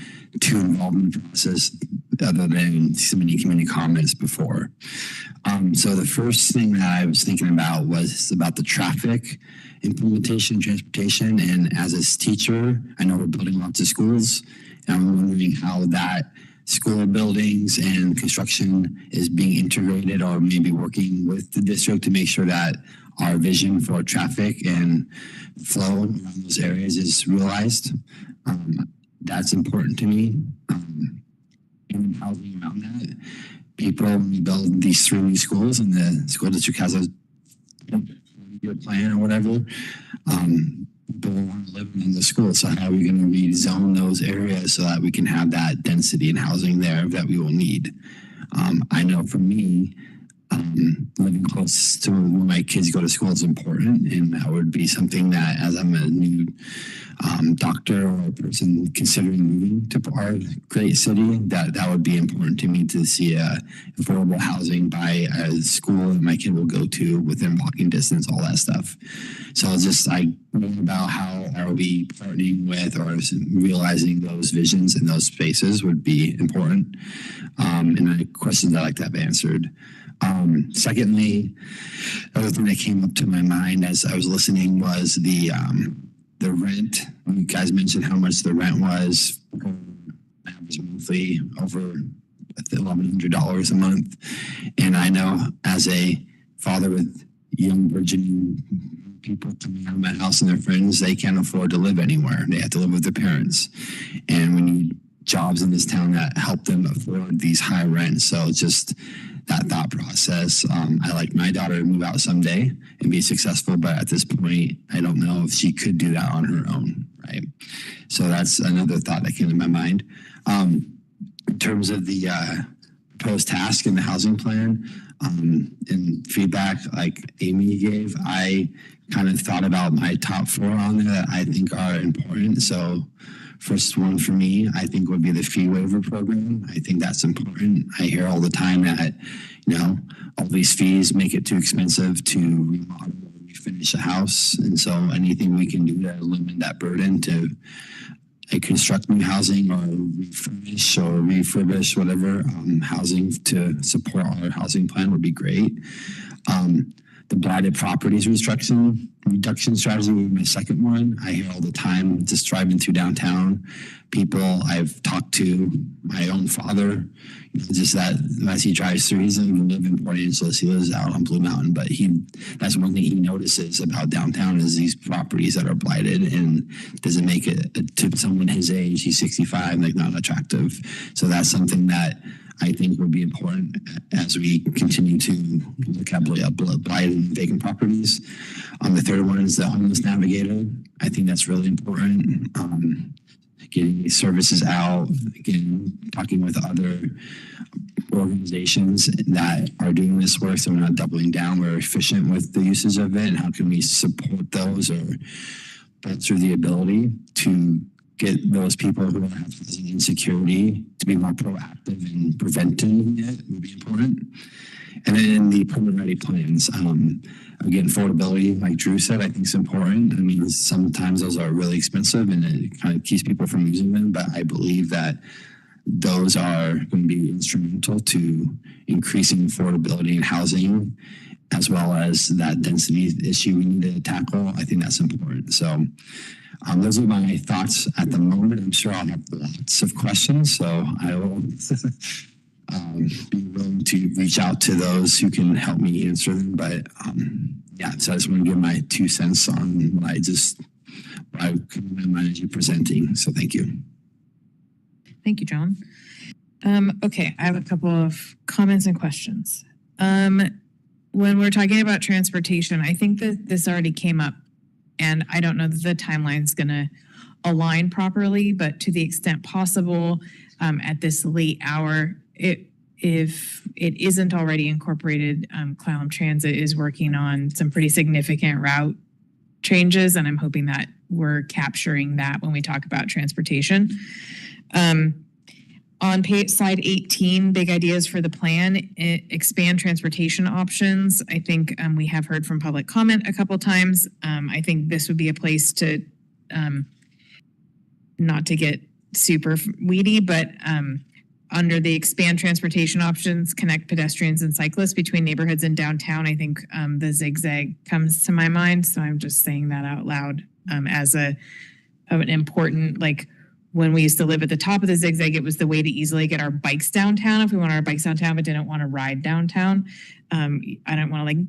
too involved in the process other than submitting community comments before. So the first thing that I was thinking about was about the traffic implementation, transportation. And as a teacher, I know we're building lots of schools, and I'm wondering how that school buildings and construction is being integrated, or maybe working with the district to make sure that our vision for traffic and flow around those areas is realized. That's important to me. And housing around that. People build these 3 new schools, and the school district has a plan or whatever. People want to live in the school, so how are we going to rezone those areas so that we can have that density and housing there that we will need? I know for me, living close to where my kids go to school is important, and that would be something that, as I'm a new doctor or a person considering moving to our great city, that would be important to me, to see affordable housing by a school that my kid will go to within walking distance, all that stuff. So I think about how are we partnering with or realizing those visions in those spaces would be important. And the questions I'd like to have answered. Secondly, the other thing that came up to my mind as I was listening was the rent. You guys mentioned how much the rent was, average monthly, over $1,100 a month. And I know as a father with young virgin people coming out of my house and their friends, they can't afford to live anywhere. They have to live with their parents. And we need jobs in this town that help them afford these high rents. So just that thought process. I like my daughter to move out someday and be successful, but at this point, I don't know if she could do that on her own, right? type. So that's another thought that came to my mind. In terms of the proposed task in the housing plan, and feedback like Amy gave, I kind of thought about my top 4 on there that I think are important. So first one for me, I think would be the fee waiver program. I think that's important. I hear all the time that, all these fees make it too expensive to remodel or refinish a house. And so anything we can do to limit that burden to construct new housing or refurbish whatever housing to support our housing plan would be great. The blighted properties reduction strategy would be my second one. I hear all the time just driving through downtown, people I've talked to, my own father, just that as he drives through, he doesn't even live in Port Angeles, he lives out on Blue Mountain, but that's one thing he notices about downtown is these properties that are blighted, and doesn't make it to someone his age, he's 65, like not attractive. So that's something that I think would be important as we continue to look at blighted and vacant properties. The third one is the homeless navigator. I think that's really important. Getting these services out, again, talking with other organizations that are doing this work so we're not doubling down, we're efficient with the usage of it, and how can we support those or bolster the ability to get those people who have housing insecurity to be more proactive in preventing it would be important. And then the permanent ready plans. Again, affordability, like Drew said, I think is important. I mean, sometimes those are really expensive and it kind of keeps people from using them, but I believe that those are going to be instrumental to increasing affordability in housing, as well as that density issue we need to tackle. I think that's important. So those are my thoughts at the moment. I'm sure I'll have lots of questions, so I will be willing to reach out to those who can help me answer them. But so I just want to give my 2 cents on what I could manage you presenting. So thank you. Thank you, John. Okay, I have a couple of comments and questions. When we're talking about transportation, I think that this already came up, and I don't know that the timeline's going to align properly, but to the extent possible, at this late hour, if it isn't already incorporated, Clallam Transit is working on some pretty significant route changes, and I'm hoping that we're capturing that when we talk about transportation. On slide 18, big ideas for the plan, expand transportation options. I think we have heard from public comment a couple times. I think this would be a place to, not to get super weedy, but under the expand transportation options, connect pedestrians and cyclists between neighborhoods and downtown. I think the zigzag comes to my mind. So I'm just saying that out loud as an important, like, when we used to live at the top of the zigzag, it was the way to easily get our bikes downtown. If we wanted our bikes downtown but didn't want to ride downtown, I don't want to like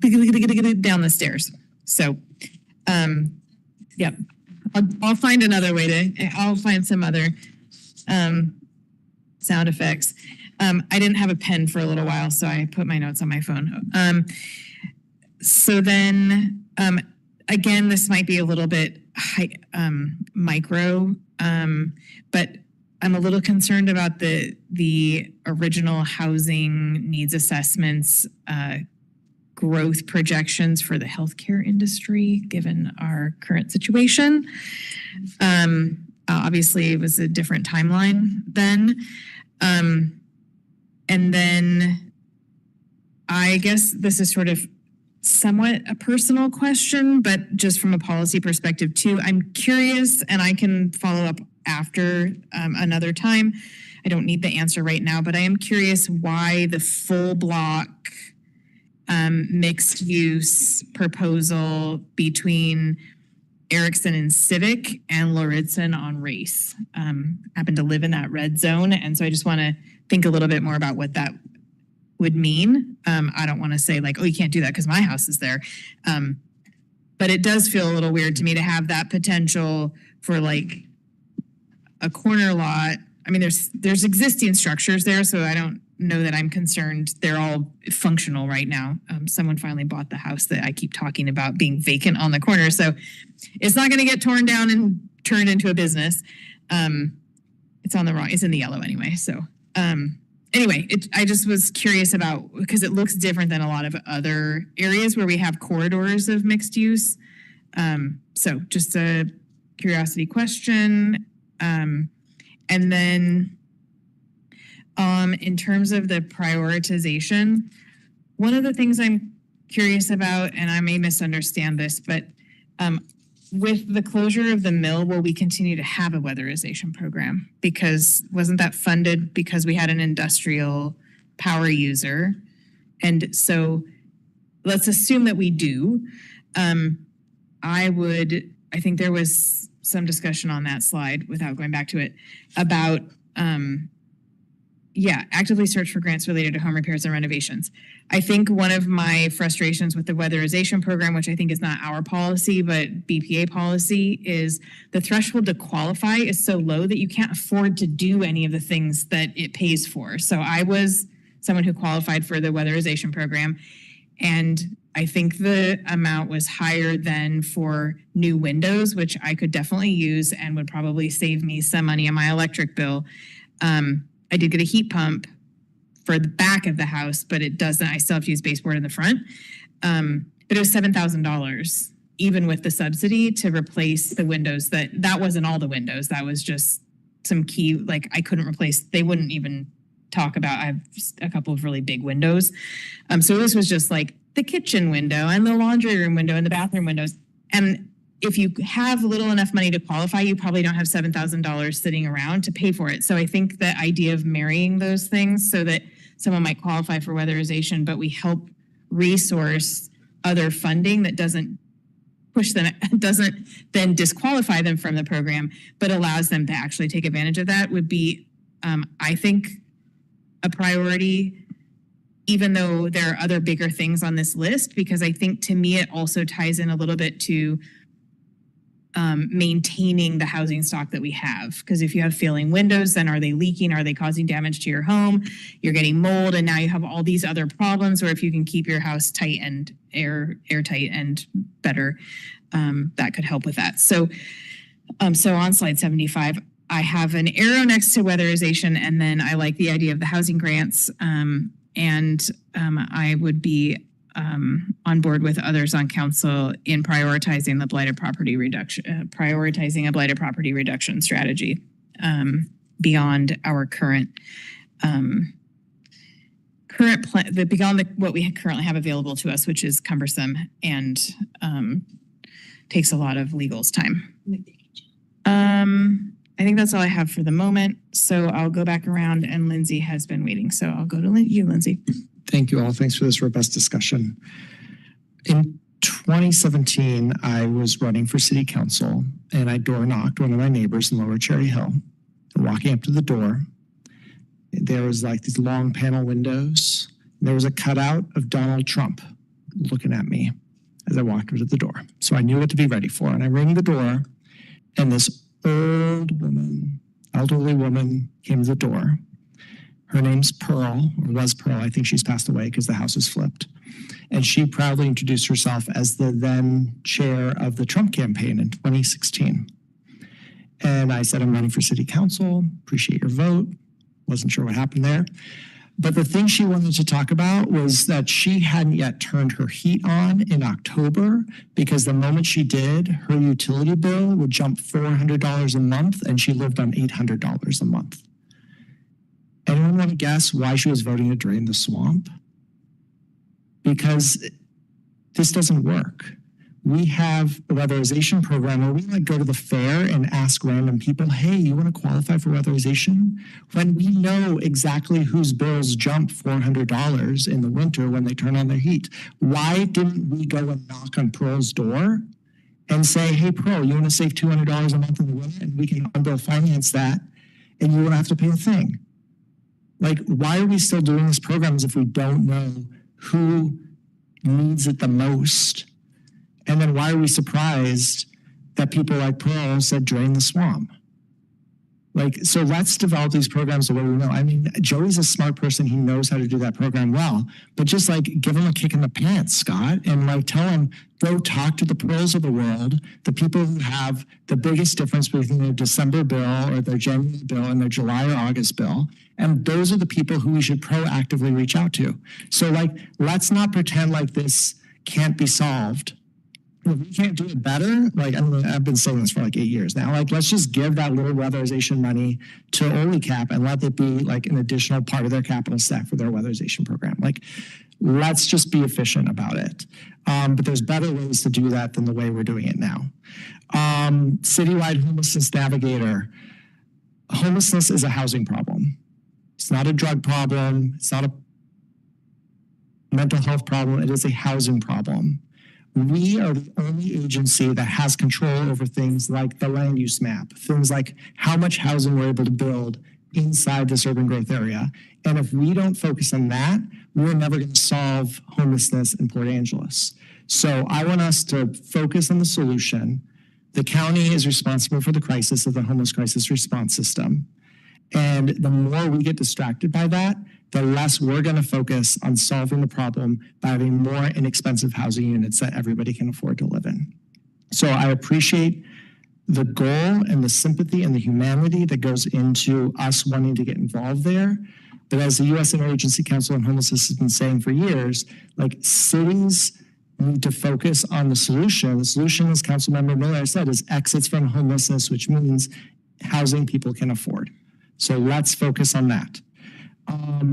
down the stairs. So, I'll find another way I'll find some other sound effects. I didn't have a pen for a little while, so I put my notes on my phone. So then, again, this might be a little bit micro, but I'm a little concerned about the original housing needs assessments growth projections for the healthcare industry, given our current situation. Obviously, it was a different timeline then. And then I guess this is sort of somewhat a personal question, but just from a policy perspective too, I'm curious, and I can follow up after another time. I don't need the answer right now, but I am curious why the full block mixed use proposal between Erickson and Civic and Lauritsen on Race. Happen to live in that red zone, and so I just want to think a little bit more about what that would mean. I don't want to say like, oh, you can't do that because my house is there. But it does feel a little weird to me to have that potential for like a corner lot. I mean, there's existing structures there, so I don't know that I'm concerned. They're all functional right now. Someone finally bought the house that I keep talking about being vacant on the corner. So it's not going to get torn down in turned into a business. It's in the yellow anyway. So anyway, I just was curious about, because it looks different than a lot of other areas where we have corridors of mixed use. So just a curiosity question. And then in terms of the prioritization, one of the things I'm curious about, and I may misunderstand this, but with the closure of the mill, will we continue to have a weatherization program? Because wasn't that funded because we had an industrial power user? And so let's assume that we do. I think there was some discussion on that slide, without going back to it, about actively search for grants related to home repairs and renovations. I think one of my frustrations with the weatherization program, which I think is not our policy, but BPA policy, is the threshold to qualify is so low that you can't afford to do any of the things that it pays for. So I was someone who qualified for the weatherization program, and I think the amount was higher than for new windows, which I could definitely use and would probably save me some money on my electric bill. I did get a heat pump for the back of the house, but it doesn't, I still have to use baseboard in the front. But it was $7,000, even with the subsidy, to replace the windows. That wasn't all the windows. That was just some key, like I couldn't replace, they wouldn't even talk about, I have a couple of really big windows. So this was just like the kitchen window and the laundry room window and the bathroom windows. And if you have little enough money to qualify, you probably don't have $7,000 sitting around to pay for it. So I think the idea of marrying those things so that someone might qualify for weatherization, but we help resource other funding that doesn't push them, doesn't then disqualify them from the program, but allows them to actually take advantage of that, would be, I think, a priority, even though there are other bigger things on this list, because I think to me it also ties in a little bit to maintaining the housing stock that we have. Because if you have failing windows, then are they leaking? Are they causing damage to your home? You're getting mold, and now you have all these other problems. Or if you can keep your house tight and airtight and better, that could help with that. So on slide 75, I have an arrow next to weatherization, and then I like the idea of the housing grants, and I would be on board with others on council in prioritizing the blighted property reduction, prioritizing a blighted property reduction strategy beyond our current plan, beyond what we currently have available to us, which is cumbersome and takes a lot of legal's time. I think that's all I have for the moment. So I'll go back around, and Lindsay has been waiting. So I'll go to you, Lindsay. Thank you all. Thanks for this robust discussion. In 2017, I was running for city council, and I door knocked one of my neighbors in Lower Cherry Hill. Walking up to the door, there was like these long panel windows. There was a cutout of Donald Trump looking at me as I walked into the door. So I knew what to be ready for. And I rang the door, and this elderly woman came to the door. Her name's Pearl, or was Pearl. I think she's passed away because the house was flipped. And she proudly introduced herself as the then chair of the Trump campaign in 2016. And I said, I'm running for city council, appreciate your vote. Wasn't sure what happened there. But the thing she wanted to talk about was that she hadn't yet turned her heat on in October, because the moment she did, her utility bill would jump $400 a month, and she lived on $800 a month. Anyone want to guess why she was voting to drain the swamp? Because this doesn't work. We have a weatherization program where we like go to the fair and ask random people, hey, you want to qualify for weatherization? When we know exactly whose bills jump $400 in the winter when they turn on their heat. Why didn't we go and knock on Pearl's door and say, hey, Pearl, you want to save $200 a month in the winter, and we can on-bill finance that, and you won't have to pay a thing? Like, why are we still doing these programs if we don't know who needs it the most? And then why are we surprised that people like Pearl said drain the swamp? Like, so let's develop these programs the way we know. I mean, Joey's a smart person. He knows how to do that program well, but just like give him a kick in the pants, Scott, and like tell him, go talk to the pros of the world, the people who have the biggest difference between their December bill or their January bill and their July or August bill. And those are the people who we should proactively reach out to. So like, let's not pretend like this can't be solved. If we can't do it better, like, I mean, I've been saying this for like 8 years now, like, let's just give that little weatherization money to OLECAP and let it be like an additional part of their capital stack for their weatherization program. Like, let's just be efficient about it. But there's better ways to do that than the way we're doing it now. Citywide homelessness navigator. Homelessness is a housing problem. It's not a drug problem. It's not a mental health problem. It is a housing problem. We are the only agency that has control over things like the land use map, things like how much housing we're able to build inside this urban growth area. And if we don't focus on that, we're never going to solve homelessness in Port Angeles. So I want us to focus on the solution. The county is responsible for the crisis of the homeless crisis response system. And the more we get distracted by that, the less we're going to focus on solving the problem by having more inexpensive housing units that everybody can afford to live in. So I appreciate the goal and the sympathy and the humanity that goes into us wanting to get involved there. But as the U.S. Interagency Council on Homelessness has been saying for years, like, cities need to focus on the solution. The solution, as Councilmember Miller said, is exits from homelessness, which means housing people can afford. So let's focus on that.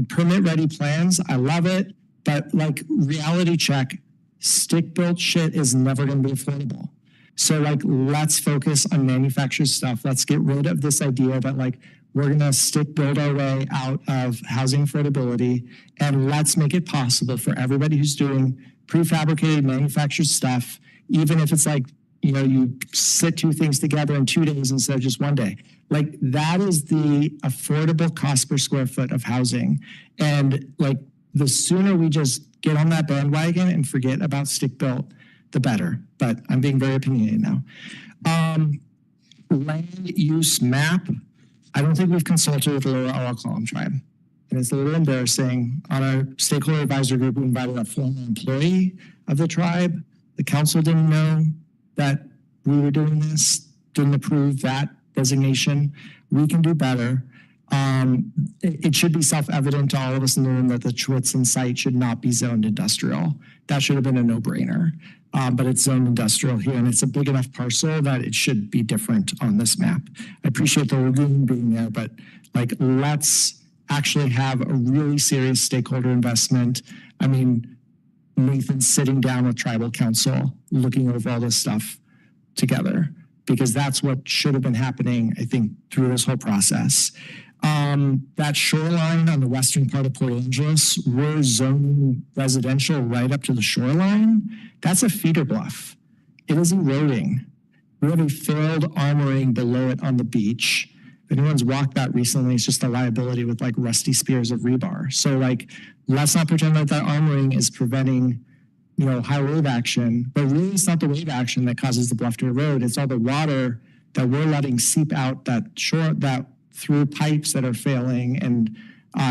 Permit ready plans, I love it, but like, reality check, stick-built shit is never going to be affordable. So like, let's focus on manufactured stuff. Let's get rid of this idea that like, we're going to stick-build our way out of housing affordability, and let's make it possible for everybody who's doing prefabricated manufactured stuff, even if it's like, you know, you sit two things together in 2 days instead of just 1 day. Like, that is the affordable cost per square foot of housing. And like, the sooner we just get on that bandwagon and forget about stick built, the better. But I'm being very opinionated now. Land use map. I don't think we've consulted with the Lower Awakalam tribe. And it's a little embarrassing. On our stakeholder advisory group, we invited a former employee of the tribe. The council didn't know that we were doing this, didn't approve that designation. We can do better. It should be self-evident to all of us in the room that the Chwitson site should not be zoned industrial. That should have been a no-brainer. But it's zoned industrial here, and it's a big enough parcel that it should be different on this map. I appreciate the lagoon being there, but like, let's actually have a really serious stakeholder investment. I mean, Nathan's sitting down with tribal council, looking over all this stuff together, because that's what should have been happening, I think, through this whole process. That shoreline on the western part of Port Angeles, we're zoning residential right up to the shoreline. That's a feeder bluff. It is eroding. We have a failed armoring below it on the beach. If anyone's walked that recently, it's just a liability with like rusty spears of rebar. So like, let's not pretend like that armoring is preventing, you know, high wave action, but really it's not the wave action that causes the bluff to erode. It's all the water that we're letting seep out that shore, that through pipes that are failing and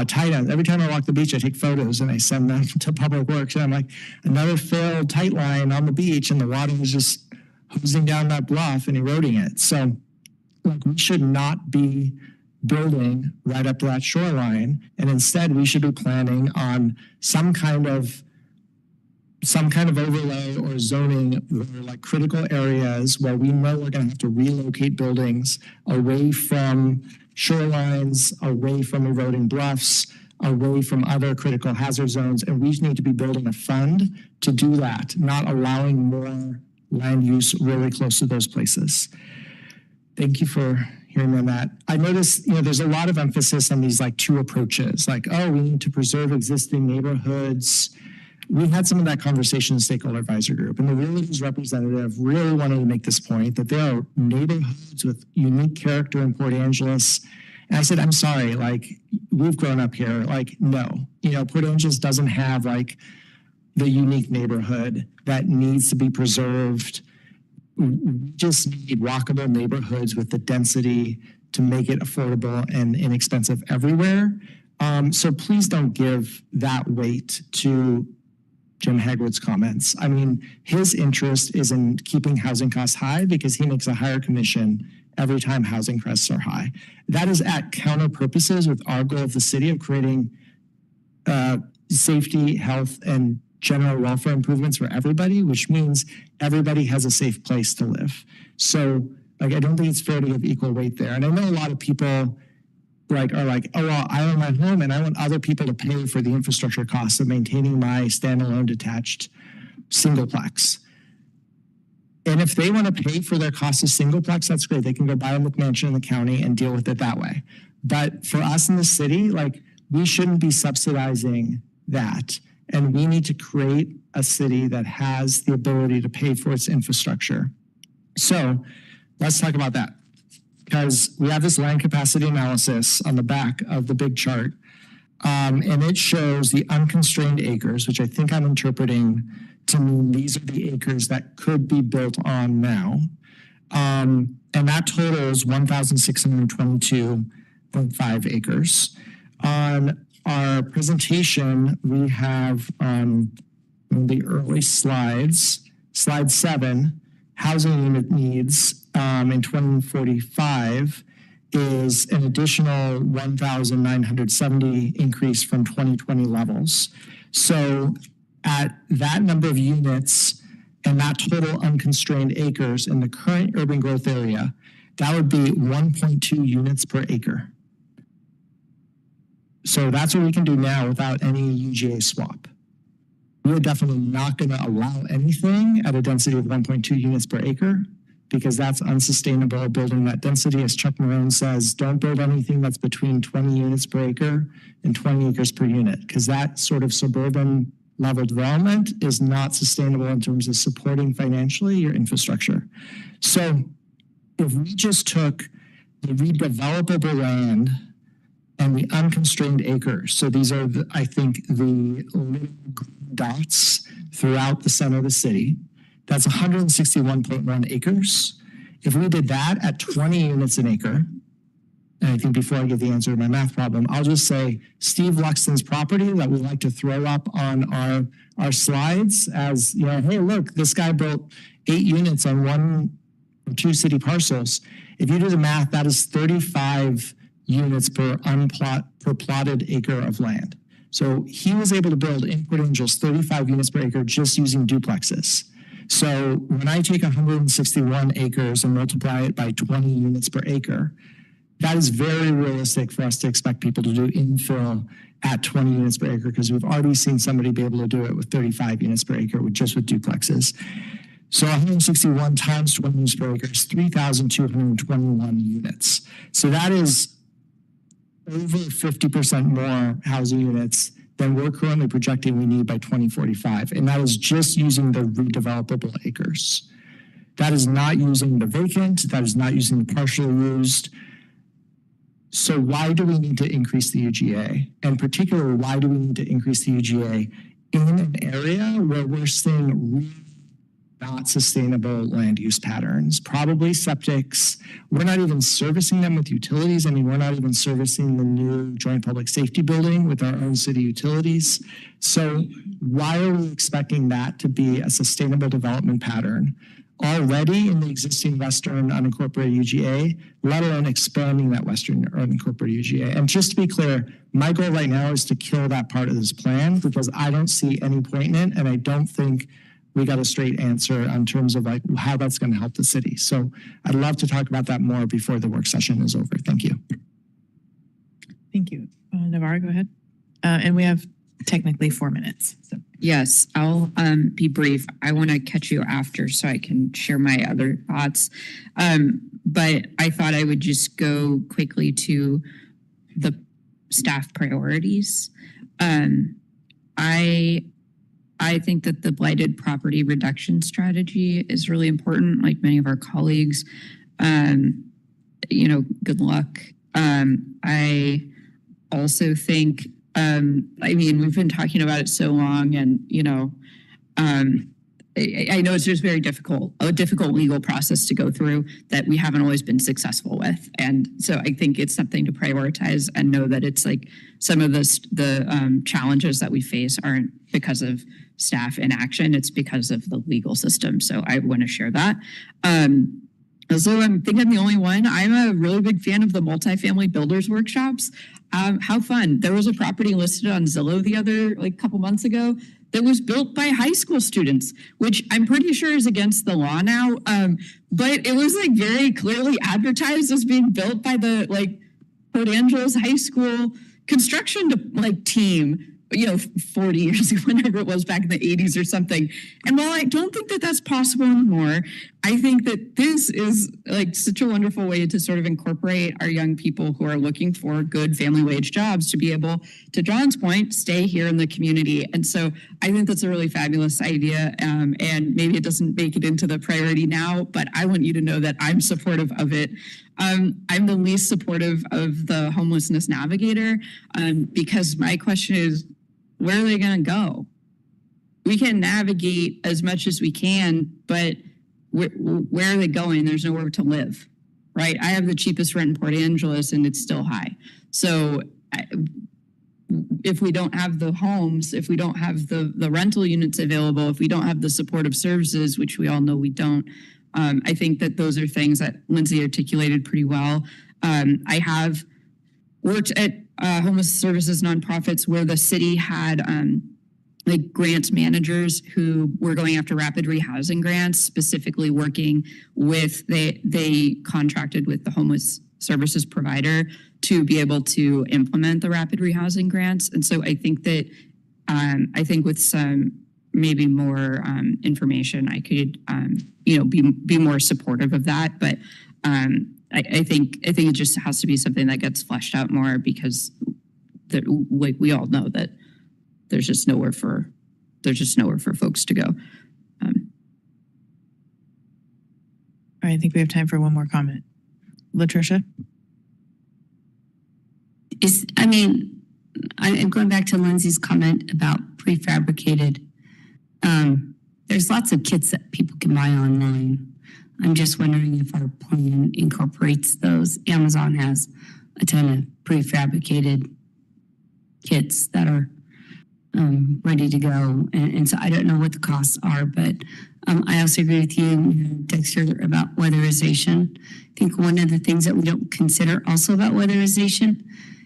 tight ends. Every time I walk the beach, I take photos and I send them to Public Works. And I'm like, another failed tight line on the beach, and the water is just hosing down that bluff and eroding it. So like, we should not be building right up to that shoreline. And instead we should be planning on some kind of overlay or zoning where like critical areas where we know we're going to have to relocate buildings away from shorelines, away from eroding bluffs, away from other critical hazard zones. And we just need to be building a fund to do that, not allowing more land use really close to those places. Thank you for hearing me on that. I noticed, you know, there's a lot of emphasis on these like two approaches, like, oh, we need to preserve existing neighborhoods. We had some of that conversation in the stakeholder advisory group, and the realtors representative really wanted to make this point that there are neighborhoods with unique character in Port Angeles. And I said, I'm sorry, like, we've grown up here. Like, no, you know, Port Angeles doesn't have like the unique neighborhood that needs to be preserved. We just need walkable neighborhoods with the density to make it affordable and inexpensive everywhere. So please don't give that weight to Jim Hagwood's comments. I mean, his interest is in keeping housing costs high because he makes a higher commission every time housing costs are high. That is at counter purposes with our goal of the city of creating safety, health, and general welfare improvements for everybody, which means everybody has a safe place to live. So, like, I don't think it's fair to give equal weight there. And I know a lot of people are like, oh, well, I own my home and I want other people to pay for the infrastructure costs of maintaining my standalone detached singleplex. And if they want to pay for their cost of singleplex, that's great. They can go buy a McMansion in the county and deal with it that way. But for us in the city, like, we shouldn't be subsidizing that. And we need to create a city that has the ability to pay for its infrastructure. So let's talk about that. Because we have this land capacity analysis on the back of the big chart. And it shows the unconstrained acres, which I think I'm interpreting to mean these are the acres that could be built on now. And that totals 1,622.5 acres. On our presentation, we have the early slides, slide 7, housing unit needs in 2045 is an additional 1,970 increase from 2020 levels. So at that number of units and that total unconstrained acres in the current urban growth area, that would be 1.2 units per acre. So that's what we can do now without any UGA swap. We're definitely not going to allow anything at a density of 1.2 units per acre because that's unsustainable building that density. As Chuck Marone says, don't build anything that's between 20 units per acre and 20 acres per unit because that sort of suburban level development is not sustainable in terms of supporting financially your infrastructure. So if we just took the redevelopable land and the unconstrained acres. So these are, I think, the little dots throughout the center of the city. That's 161.1 acres. If we did that at 20 units an acre, and I think before I give the answer to my math problem, I'll just say Steve Luxton's property that we like to throw up on our slides as, you know, hey, look, this guy built 8 units on 1 or 2 city parcels. If you do the math, that is 35 units per plotted acre of land. So he was able to build in Port Angeles 35 units per acre just using duplexes. So when I take 161 acres and multiply it by 20 units per acre, that is very realistic for us to expect people to do infill at 20 units per acre because we've already seen somebody be able to do it with 35 units per acre with duplexes. So 161 times 20 units per acre is 3,221 units. So that is over 50% more housing units than we're currently projecting we need by 2045. And that is just using the redevelopable acres. That is not using the vacant, that is not using the partially used. So why do we need to increase the UGA? And particularly, why do we need to increase the UGA in an area where we're seeing really not sustainable land use patterns, probably septics. We're not even servicing them with utilities. I mean, we're not even servicing the new joint public safety building with our own city utilities. So why are we expecting that to be a sustainable development pattern already in the existing Western unincorporated UGA, let alone expanding that Western unincorporated UGA? And just to be clear, my goal right now is to kill that part of this plan because I don't see any point in it, and I don't think we got a straight answer in terms of like how that's going to help the city. So I'd love to talk about that more before the work session is over. Thank you. Thank you. Navarro, go ahead. And we have technically 4 minutes. So. Yes, I'll be brief. I want to catch you after so I can share my other thoughts. But I thought I would just go quickly to the staff priorities. I think that the blighted property reduction strategy is really important, like many of our colleagues. Good luck. I also think, we've been talking about it so long and, I know it's just very difficult, a difficult legal process to go through that we haven't always been successful with. And so I think it's something to prioritize and know that it's like some of the challenges that we face aren't because of staff inaction, it's because of the legal system. So I want to share that. So I think I'm the only one. I'm a really big fan of the multifamily builders workshops. How fun. There was a property listed on Zillow the other, like couple months ago that was built by high school students, which I'm pretty sure is against the law now. But it was like very clearly advertised as being built by the like Port Angeles High School construction team, 40 years ago, whenever it was back in the 80s or something. And while I don't think that that's possible anymore, I think that this is like such a wonderful way to sort of incorporate our young people who are looking for good family wage jobs to be able, to John's point, stay here in the community. And so I think that's a really fabulous idea. And maybe it doesn't make it into the priority now, but I want you to know that I'm supportive of it. I'm the least supportive of the homelessness navigator because my question is, where are they going to go? We can navigate as much as we can, but where are they going? There's nowhere to live, right? I have the cheapest rent in Port Angeles and it's still high. So if we don't have the homes, if we don't have the rental units available, if we don't have the supportive services, which we all know we don't, I think that those are things that Lindsay articulated pretty well. I have worked at homeless services nonprofits where the city had like grant managers who were going after rapid rehousing grants, specifically working with, they contracted with the homeless services provider to be able to implement the rapid rehousing grants. And so I think that, I think with some maybe more information, I could, be more supportive of that. But I think it just has to be something that gets fleshed out more because like we all know that there's just nowhere for folks to go. All right, I think we have time for one more comment. Latricia? I'm going back to Lindsay's comment about prefabricated. There's lots of kits that people can buy online. I'm just wondering if our plan incorporates those. Amazon has a ton of prefabricated kits that are ready to go. And so I don't know what the costs are, but I also agree with you, Dexter, about weatherization. I think one of the things that we don't consider also about weatherization,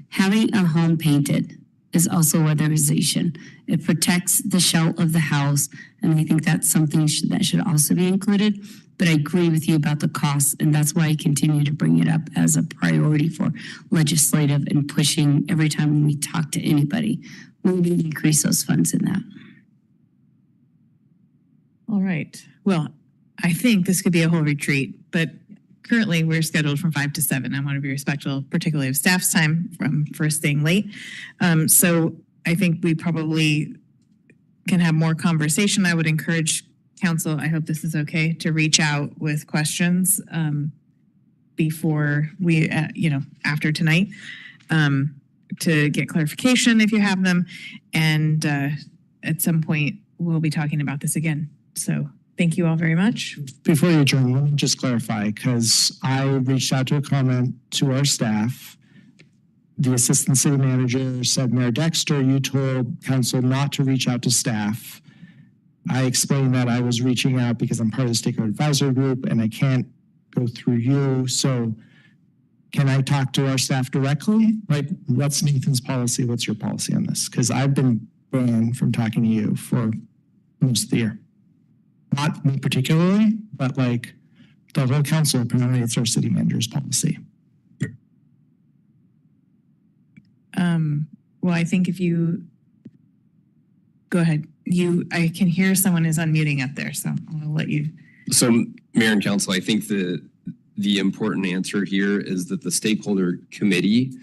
having a home painted is also weatherization. It protects the shell of the house, and I think that's something that should also be included. But I agree with you about the costs, and that's why I continue to bring it up as a priority for legislative and pushing every time we talk to anybody. We need to increase those funds in that. All right. Well, I think this could be a whole retreat, but currently we're scheduled from 5 to 7. I want to be respectful, particularly of staff's time for staying late. So I think we probably can have more conversation. I would encourage council, I hope this is okay, to reach out with questions before we, after tonight, to get clarification if you have them. And at some point, we'll be talking about this again. So thank you all very much. Before you adjourn, let me just clarify, because I reached out to a comment to our staff. The assistant city manager said, Mayor Dexter, you told council not to reach out to staff. I explained that I was reaching out because I'm part of the stakeholder advisory group and I can't go through you. So can I talk to our staff directly? Like, what's Nathan's policy? What's your policy on this? Because I've been banned from talking to you for most of the year. Not me particularly, but like the whole council, apparently it's our city manager's policy. Well, I think if you go ahead, I can hear someone is unmuting up there, so I'll let you. So, Mayor and Council, I think the important answer here is that the stakeholder committee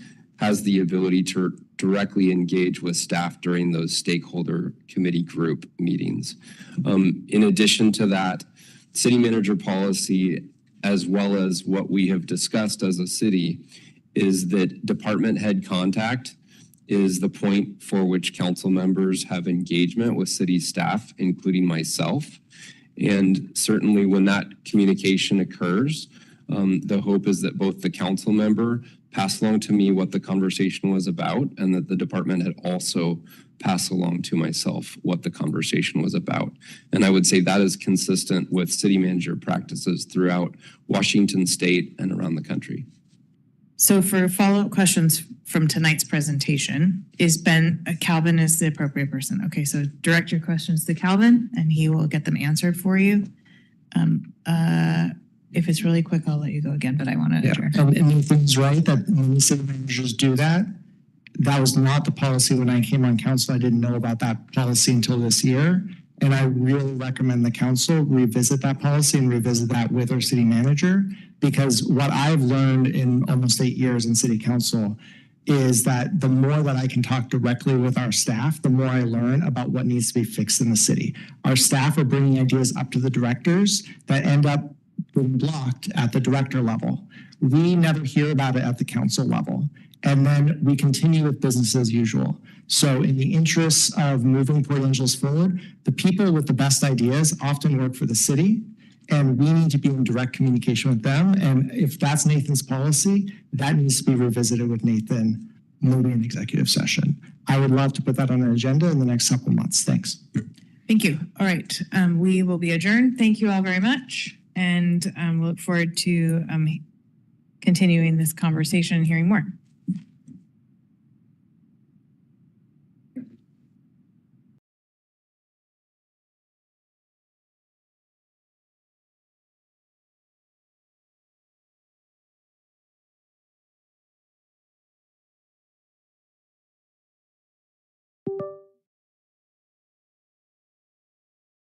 has the ability to directly engage with staff during those stakeholder committee group meetings. In addition to that, city manager policy, as well as what we have discussed as a city, is that department head contact is the point for which council members have engagement with city staff, including myself. And certainly when that communication occurs, the hope is that both the council member passed along to me what the conversation was about, and that the department had also passed along to myself what the conversation was about. And I would say that is consistent with city manager practices throughout Washington state and around the country. So for follow-up questions from tonight's presentation, Calvin is the appropriate person. Okay, so direct your questions to Calvin and he will get them answered for you. If it's really quick, I'll let you go again, but I want to adjourn. And Nathan's right that when city managers do that, that was not the policy when I came on council. I didn't know about that policy until this year. And I really recommend the council revisit that policy and revisit that with our city manager, because what I've learned in almost 8 years in city council is that the more that I can talk directly with our staff, the more I learn about what needs to be fixed in the city. Our staff are bringing ideas up to the directors that end up being blocked at the director level. We never hear about it at the council level. And then we continue with business as usual. So in the interests of moving Port Angeles forward, the people with the best ideas often work for the city, and we need to be in direct communication with them. And if that's Nathan's policy, that needs to be revisited with Nathan, maybe in executive session. I would love to put that on an agenda in the next couple of months. Thanks. Thank you. All right, we will be adjourned. Thank you all very much. And we look forward to continuing this conversation and hearing more.